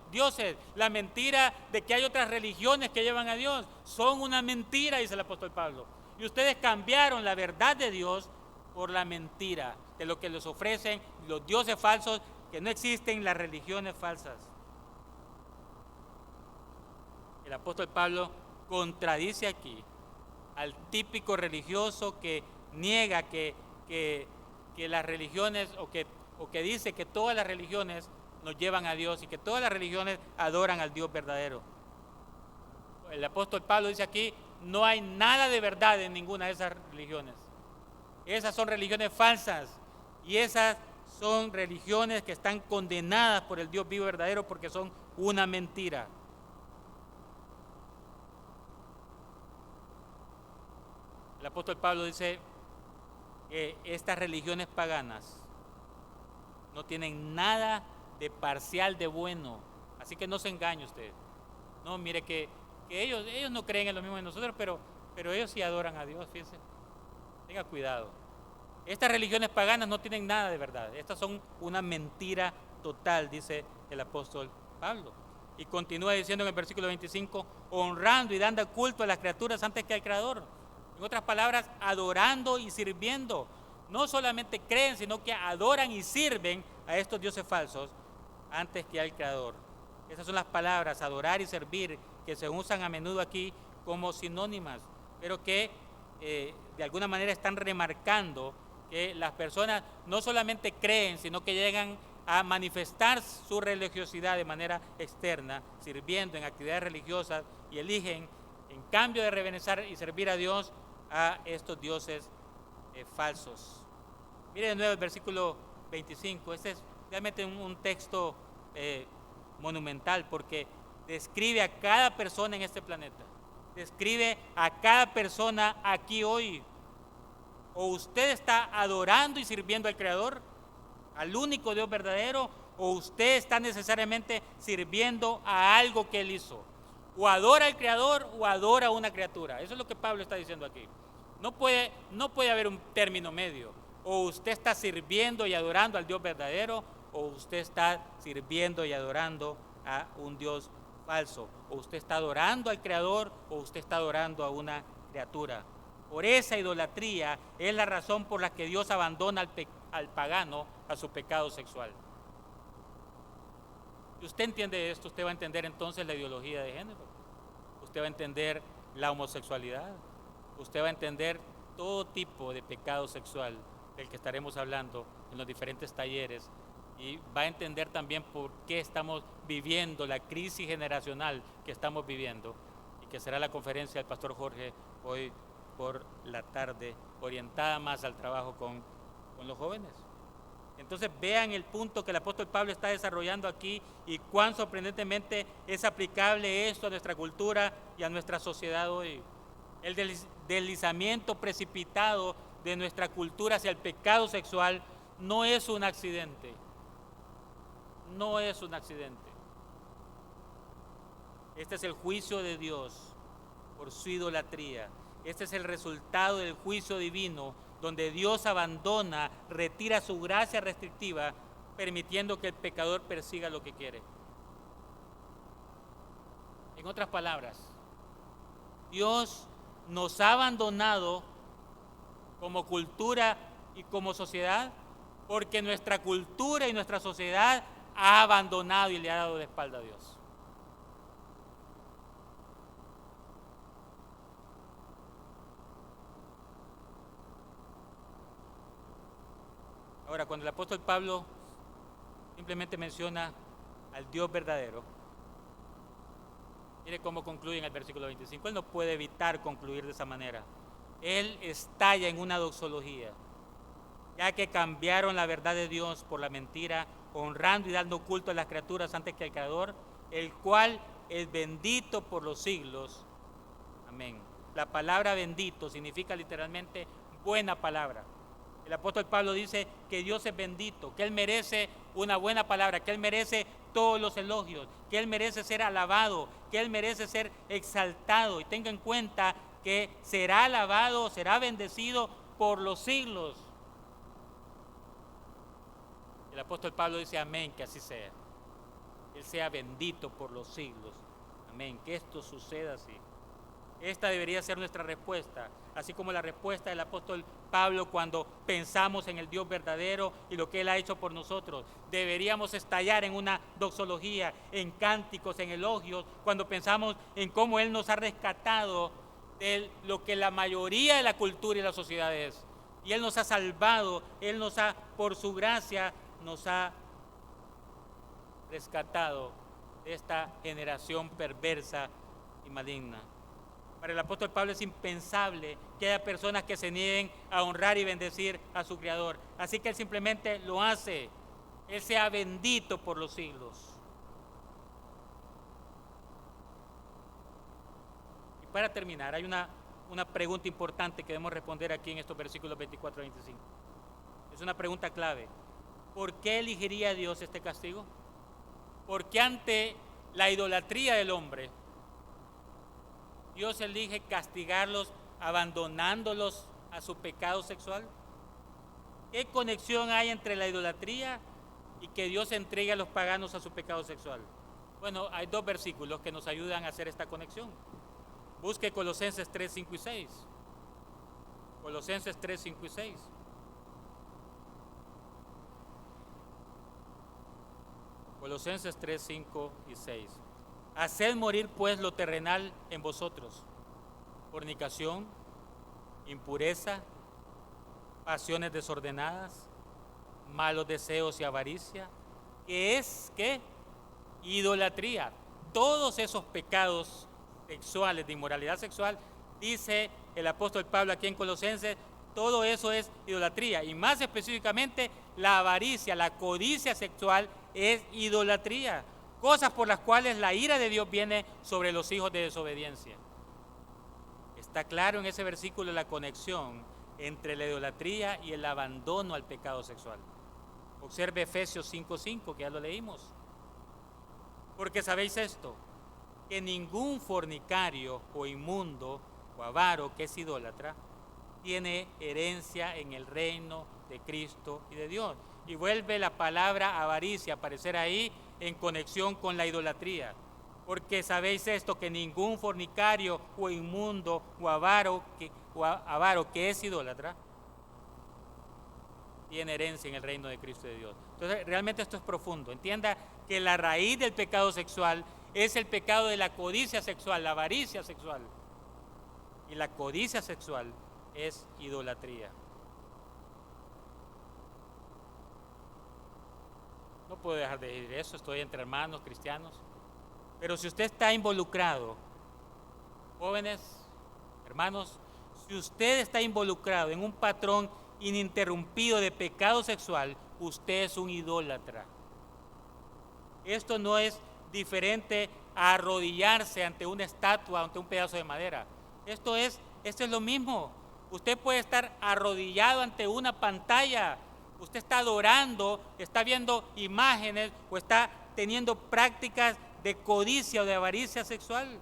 la mentira de que hay otras religiones que llevan a Dios. Son una mentira, dice el apóstol Pablo. Y ustedes cambiaron la verdad de Dios por la mentira, de lo que les ofrecen los dioses falsos, que no existen, las religiones falsas. El apóstol Pablo contradice aquí al típico religioso que niega que las religiones o que dice que todas las religiones nos llevan a Dios y que todas las religiones adoran al Dios verdadero. El apóstol Pablo dice aquí, no hay nada de verdad en ninguna de esas religiones. Esas son religiones falsas y esas son religiones que están condenadas por el Dios vivo verdadero porque son una mentira. El apóstol Pablo dice que estas religiones paganas no tienen nada de parcial de bueno, así que no se engañe usted. No, mire que ellos no creen en lo mismo de nosotros, pero ellos sí adoran a Dios, fíjense. Tenga cuidado. Estas religiones paganas no tienen nada de verdad. Estas son una mentira total, dice el apóstol Pablo. Y continúa diciendo en el versículo 25, honrando y dando culto a las criaturas antes que al Creador. En otras palabras, adorando y sirviendo. No solamente creen, sino que adoran y sirven a estos dioses falsos antes que al Creador. Esas son las palabras, adorar y servir, que se usan a menudo aquí como sinónimas, pero que de alguna manera están remarcando que las personas no solamente creen, sino que llegan a manifestar su religiosidad de manera externa, sirviendo en actividades religiosas y eligen, en cambio de reverenciar y servir a Dios, a estos dioses falsos. Mire de nuevo el versículo 25, este es realmente un texto monumental porque describe a cada persona en este planeta, describe a cada persona aquí hoy. O usted está adorando y sirviendo al Creador, al único Dios verdadero, o usted está necesariamente sirviendo a algo que Él hizo. O adora al Creador o adora a una criatura. Eso es lo que Pablo está diciendo aquí. No puede haber un término medio. O usted está sirviendo y adorando al Dios verdadero, o usted está sirviendo y adorando a un Dios falso. O usted está adorando al Creador, o usted está adorando a una criatura. Por esa idolatría es la razón por la que Dios abandona al pagano a su pecado sexual. Si usted entiende esto, usted va a entender entonces la ideología de género. Usted va a entender la homosexualidad. Usted va a entender todo tipo de pecado sexual del que estaremos hablando en los diferentes talleres. Y va a entender también por qué estamos viviendo la crisis generacional que estamos viviendo y que será la conferencia del pastor Jorge hoy por la tarde, orientada más al trabajo con los jóvenes. Entonces vean el punto que el apóstol Pablo está desarrollando aquí y cuán sorprendentemente es aplicable esto a nuestra cultura y a nuestra sociedad hoy. El deslizamiento precipitado de nuestra cultura hacia el pecado sexual no es un accidente. No es un accidente. Este es el juicio de Dios por su idolatría. Este es el resultado del juicio divino, donde Dios abandona, retira su gracia restrictiva, permitiendo que el pecador persiga lo que quiere. En otras palabras, Dios nos ha abandonado como cultura y como sociedad porque nuestra cultura y nuestra sociedad ha abandonado y le ha dado la espalda a Dios. Ahora, cuando el apóstol Pablo simplemente menciona al Dios verdadero, mire cómo concluye en el versículo 25. Él no puede evitar concluir de esa manera. Él estalla en una doxología, ya que cambiaron la verdad de Dios por la mentira, honrando y dando culto a las criaturas antes que al Creador, el cual es bendito por los siglos. Amén. La palabra bendito significa literalmente buena palabra. El apóstol Pablo dice que Dios es bendito, que Él merece una buena palabra, que Él merece todos los elogios, que Él merece ser alabado, que Él merece ser exaltado. Y tenga en cuenta que será alabado, será bendecido por los siglos. El apóstol Pablo dice amén, que así sea. Él sea bendito por los siglos. Amén, que esto suceda así. Esta debería ser nuestra respuesta, así como la respuesta del apóstol Pablo cuando pensamos en el Dios verdadero y lo que Él ha hecho por nosotros. Deberíamos estallar en una doxología, en cánticos, en elogios, cuando pensamos en cómo Él nos ha rescatado de lo que la mayoría de la cultura y la sociedad es. Y Él nos ha salvado, Él nos ha, por su gracia, nos ha rescatado de esta generación perversa y maligna. Para el apóstol Pablo es impensable que haya personas que se nieguen a honrar y bendecir a su Creador. Así que Él simplemente lo hace. Él sea bendito por los siglos. Y para terminar, hay una pregunta importante que debemos responder aquí en estos versículos 24 a 25. Es una pregunta clave. ¿Por qué elegiría Dios este castigo? Porque ante la idolatría del hombre, Dios elige castigarlos abandonándolos a su pecado sexual. ¿Qué conexión hay entre la idolatría y que Dios entregue a los paganos a su pecado sexual? Bueno, hay dos versículos que nos ayudan a hacer esta conexión. Busque Colosenses 3, 5 y 6. Colosenses 3, 5 y 6. Colosenses 3, 5 y 6. Haced morir pues lo terrenal en vosotros: fornicación, impureza, pasiones desordenadas, malos deseos y avaricia, que es ¿qué? Idolatría. Todos esos pecados sexuales, de inmoralidad sexual, dice el apóstol Pablo aquí en Colosenses, todo eso es idolatría. Y más específicamente, la avaricia, la codicia sexual es idolatría. Cosas por las cuales la ira de Dios viene sobre los hijos de desobediencia. Está claro en ese versículo la conexión entre la idolatría y el abandono al pecado sexual. Observe Efesios 5:5, que ya lo leímos. Porque sabéis esto, que ningún fornicario o inmundo o avaro que es idólatra tiene herencia en el reino de Cristo y de Dios. Y vuelve la palabra avaricia a aparecer ahí en conexión con la idolatría. Porque sabéis esto, que ningún fornicario o inmundo o avaro que es idólatra tiene herencia en el reino de Cristo y de Dios. Entonces, realmente esto es profundo. Entienda que la raíz del pecado sexual es el pecado de la codicia sexual, la avaricia sexual. Y la codicia sexual es idolatría. No puedo dejar de decir eso, estoy entre hermanos cristianos. Pero si usted está involucrado, jóvenes, hermanos, Si usted está involucrado en un patrón ininterrumpido de pecado sexual, usted es un idólatra. Esto no es diferente a arrodillarse ante una estatua, ante un pedazo de madera. Esto es lo mismo. Usted puede estar arrodillado ante una pantalla. Usted está adorando, está viendo imágenes o está teniendo prácticas de codicia o de avaricia sexual.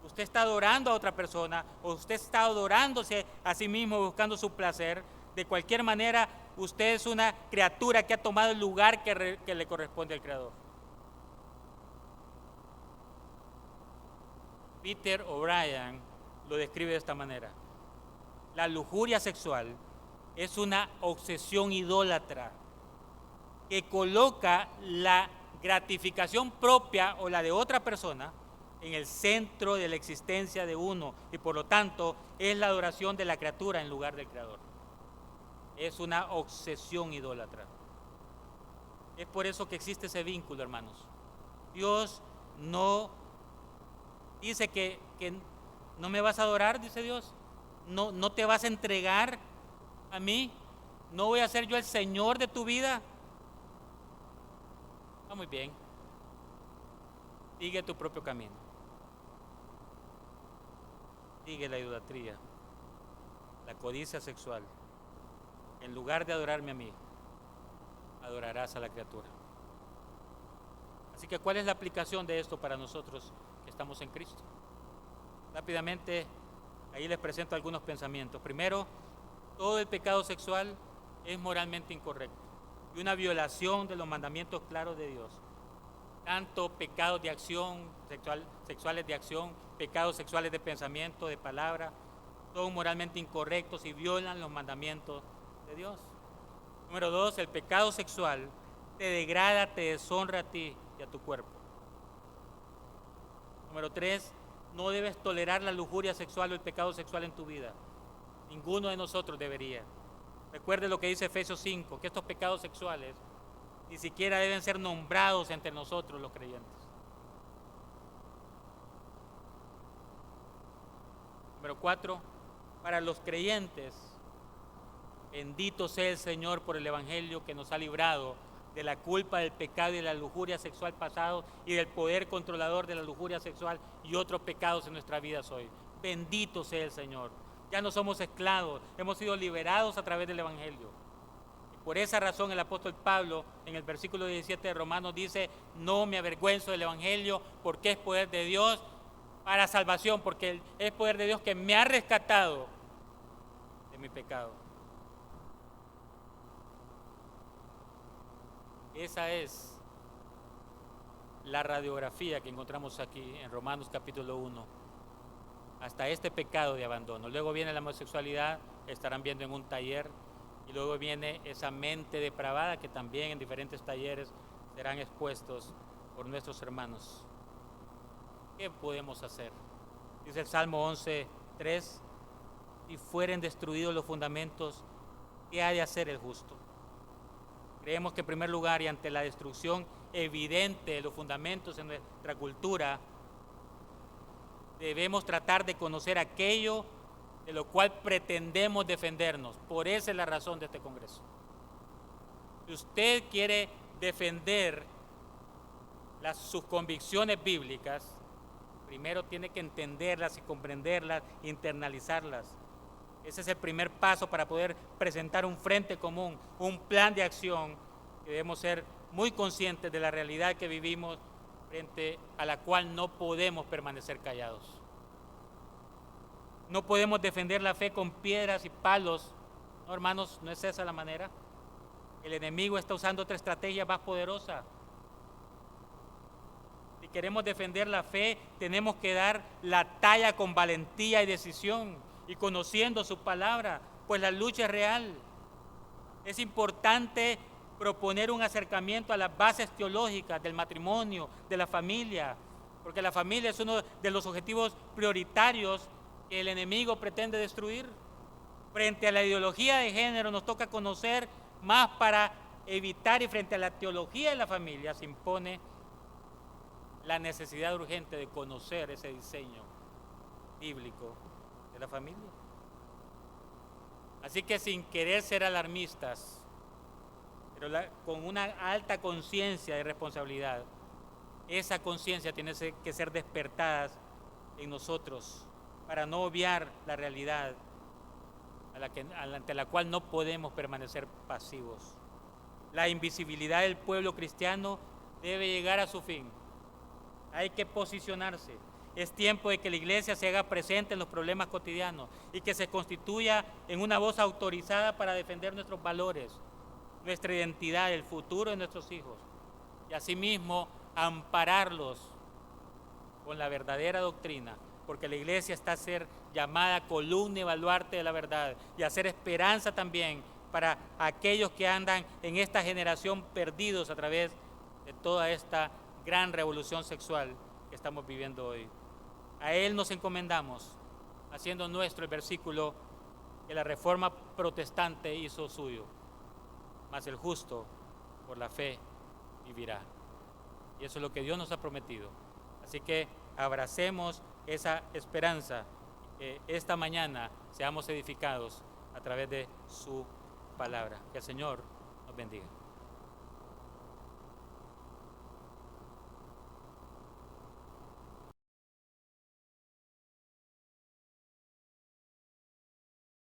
Usted está adorando a otra persona o usted está adorándose a sí mismo buscando su placer. De cualquier manera, usted es una criatura que ha tomado el lugar que le corresponde al Creador. Peter O'Brien lo describe de esta manera: la lujuria sexual es una obsesión idólatra que coloca la gratificación propia o la de otra persona en el centro de la existencia de uno, y por lo tanto es la adoración de la criatura en lugar del Creador. Es una obsesión idólatra. Es por eso que existe ese vínculo, hermanos. Dios no dice que no me vas a adorar, dice Dios. No te vas a entregar a mí. No voy a ser yo el Señor de tu vida. Está muy bien. Sigue tu propio camino. Sigue la idolatría, la codicia sexual. En lugar de adorarme a mí, adorarás a la criatura. Así que, ¿cuál es la aplicación de esto para nosotros que estamos en Cristo? Rápidamente, ahí les presento algunos pensamientos. Primero, todo el pecado sexual es moralmente incorrecto y una violación de los mandamientos claros de Dios. Tanto pecados de acción, sexuales de acción, pecados sexuales de pensamiento, de palabra, son moralmente incorrectos y violan los mandamientos de Dios. Número 2, el pecado sexual te degrada, te deshonra a ti y a tu cuerpo. Número 3, no debes tolerar la lujuria sexual o el pecado sexual en tu vida. Ninguno de nosotros debería. Recuerde lo que dice Efesios 5, que estos pecados sexuales ni siquiera deben ser nombrados entre nosotros los creyentes. Número 4, para los creyentes, bendito sea el Señor por el Evangelio que nos ha librado de la culpa del pecado y de la lujuria sexual pasado y del poder controlador de la lujuria sexual y otros pecados en nuestra vida hoy. Bendito sea el Señor. Ya no somos esclavos, hemos sido liberados a través del Evangelio. Por esa razón el apóstol Pablo en el versículo 17 de Romanos dice: no me avergüenzo del Evangelio porque es poder de Dios para salvación, porque es poder de Dios que me ha rescatado de mi pecado. Esa es la radiografía que encontramos aquí en Romanos capítulo 1, hasta este pecado de abandono. Luego viene la homosexualidad, estarán viendo en un taller. Y luego viene esa mente depravada que también en diferentes talleres serán expuestos por nuestros hermanos. ¿Qué podemos hacer? Dice el Salmo 11:3: si fueren destruidos los fundamentos, ¿qué ha de hacer el justo? Creemos que en primer lugar, y ante la destrucción evidente de los fundamentos en nuestra cultura, debemos tratar de conocer aquello de lo cual pretendemos defendernos. Por esa es la razón de este Congreso. Si usted quiere defender sus convicciones bíblicas, primero tiene que entenderlas y comprenderlas, internalizarlas. Ese es el primer paso para poder presentar un frente común, un plan de acción, que debemos ser muy conscientes de la realidad que vivimos, frente a la cual no podemos permanecer callados. No podemos defender la fe con piedras y palos. No, hermanos, no es esa la manera. El enemigo está usando otra estrategia más poderosa. Si queremos defender la fe, tenemos que dar la talla con valentía y decisión y conociendo su palabra, pues la lucha es real. Es importante proponer un acercamiento a las bases teológicas del matrimonio, de la familia, porque la familia es uno de los objetivos prioritarios que el enemigo pretende destruir. Frente a la ideología de género nos toca conocer más para evitar, y frente a la teología de la familia se impone la necesidad urgente de conocer ese diseño bíblico de la familia. Así que sin querer ser alarmistas, pero con una alta conciencia de responsabilidad, esa conciencia tiene que ser despertada en nosotros para no obviar la realidad ante la cual no podemos permanecer pasivos. La invisibilidad del pueblo cristiano debe llegar a su fin. Hay que posicionarse. Es tiempo de que la iglesia se haga presente en los problemas cotidianos y que se constituya en una voz autorizada para defender nuestros valores, nuestra identidad, el futuro de nuestros hijos, y asimismo ampararlos con la verdadera doctrina, porque la iglesia está a ser llamada columna y baluarte de la verdad y a ser esperanza también para aquellos que andan en esta generación perdidos a través de toda esta gran revolución sexual que estamos viviendo hoy. A Él nos encomendamos, haciendo nuestro el versículo que la Reforma Protestante hizo suyo: mas el justo por la fe vivirá. Y eso es lo que Dios nos ha prometido. Así que abracemos esa esperanza, que esta mañana seamos edificados a través de su palabra. Que el Señor nos bendiga.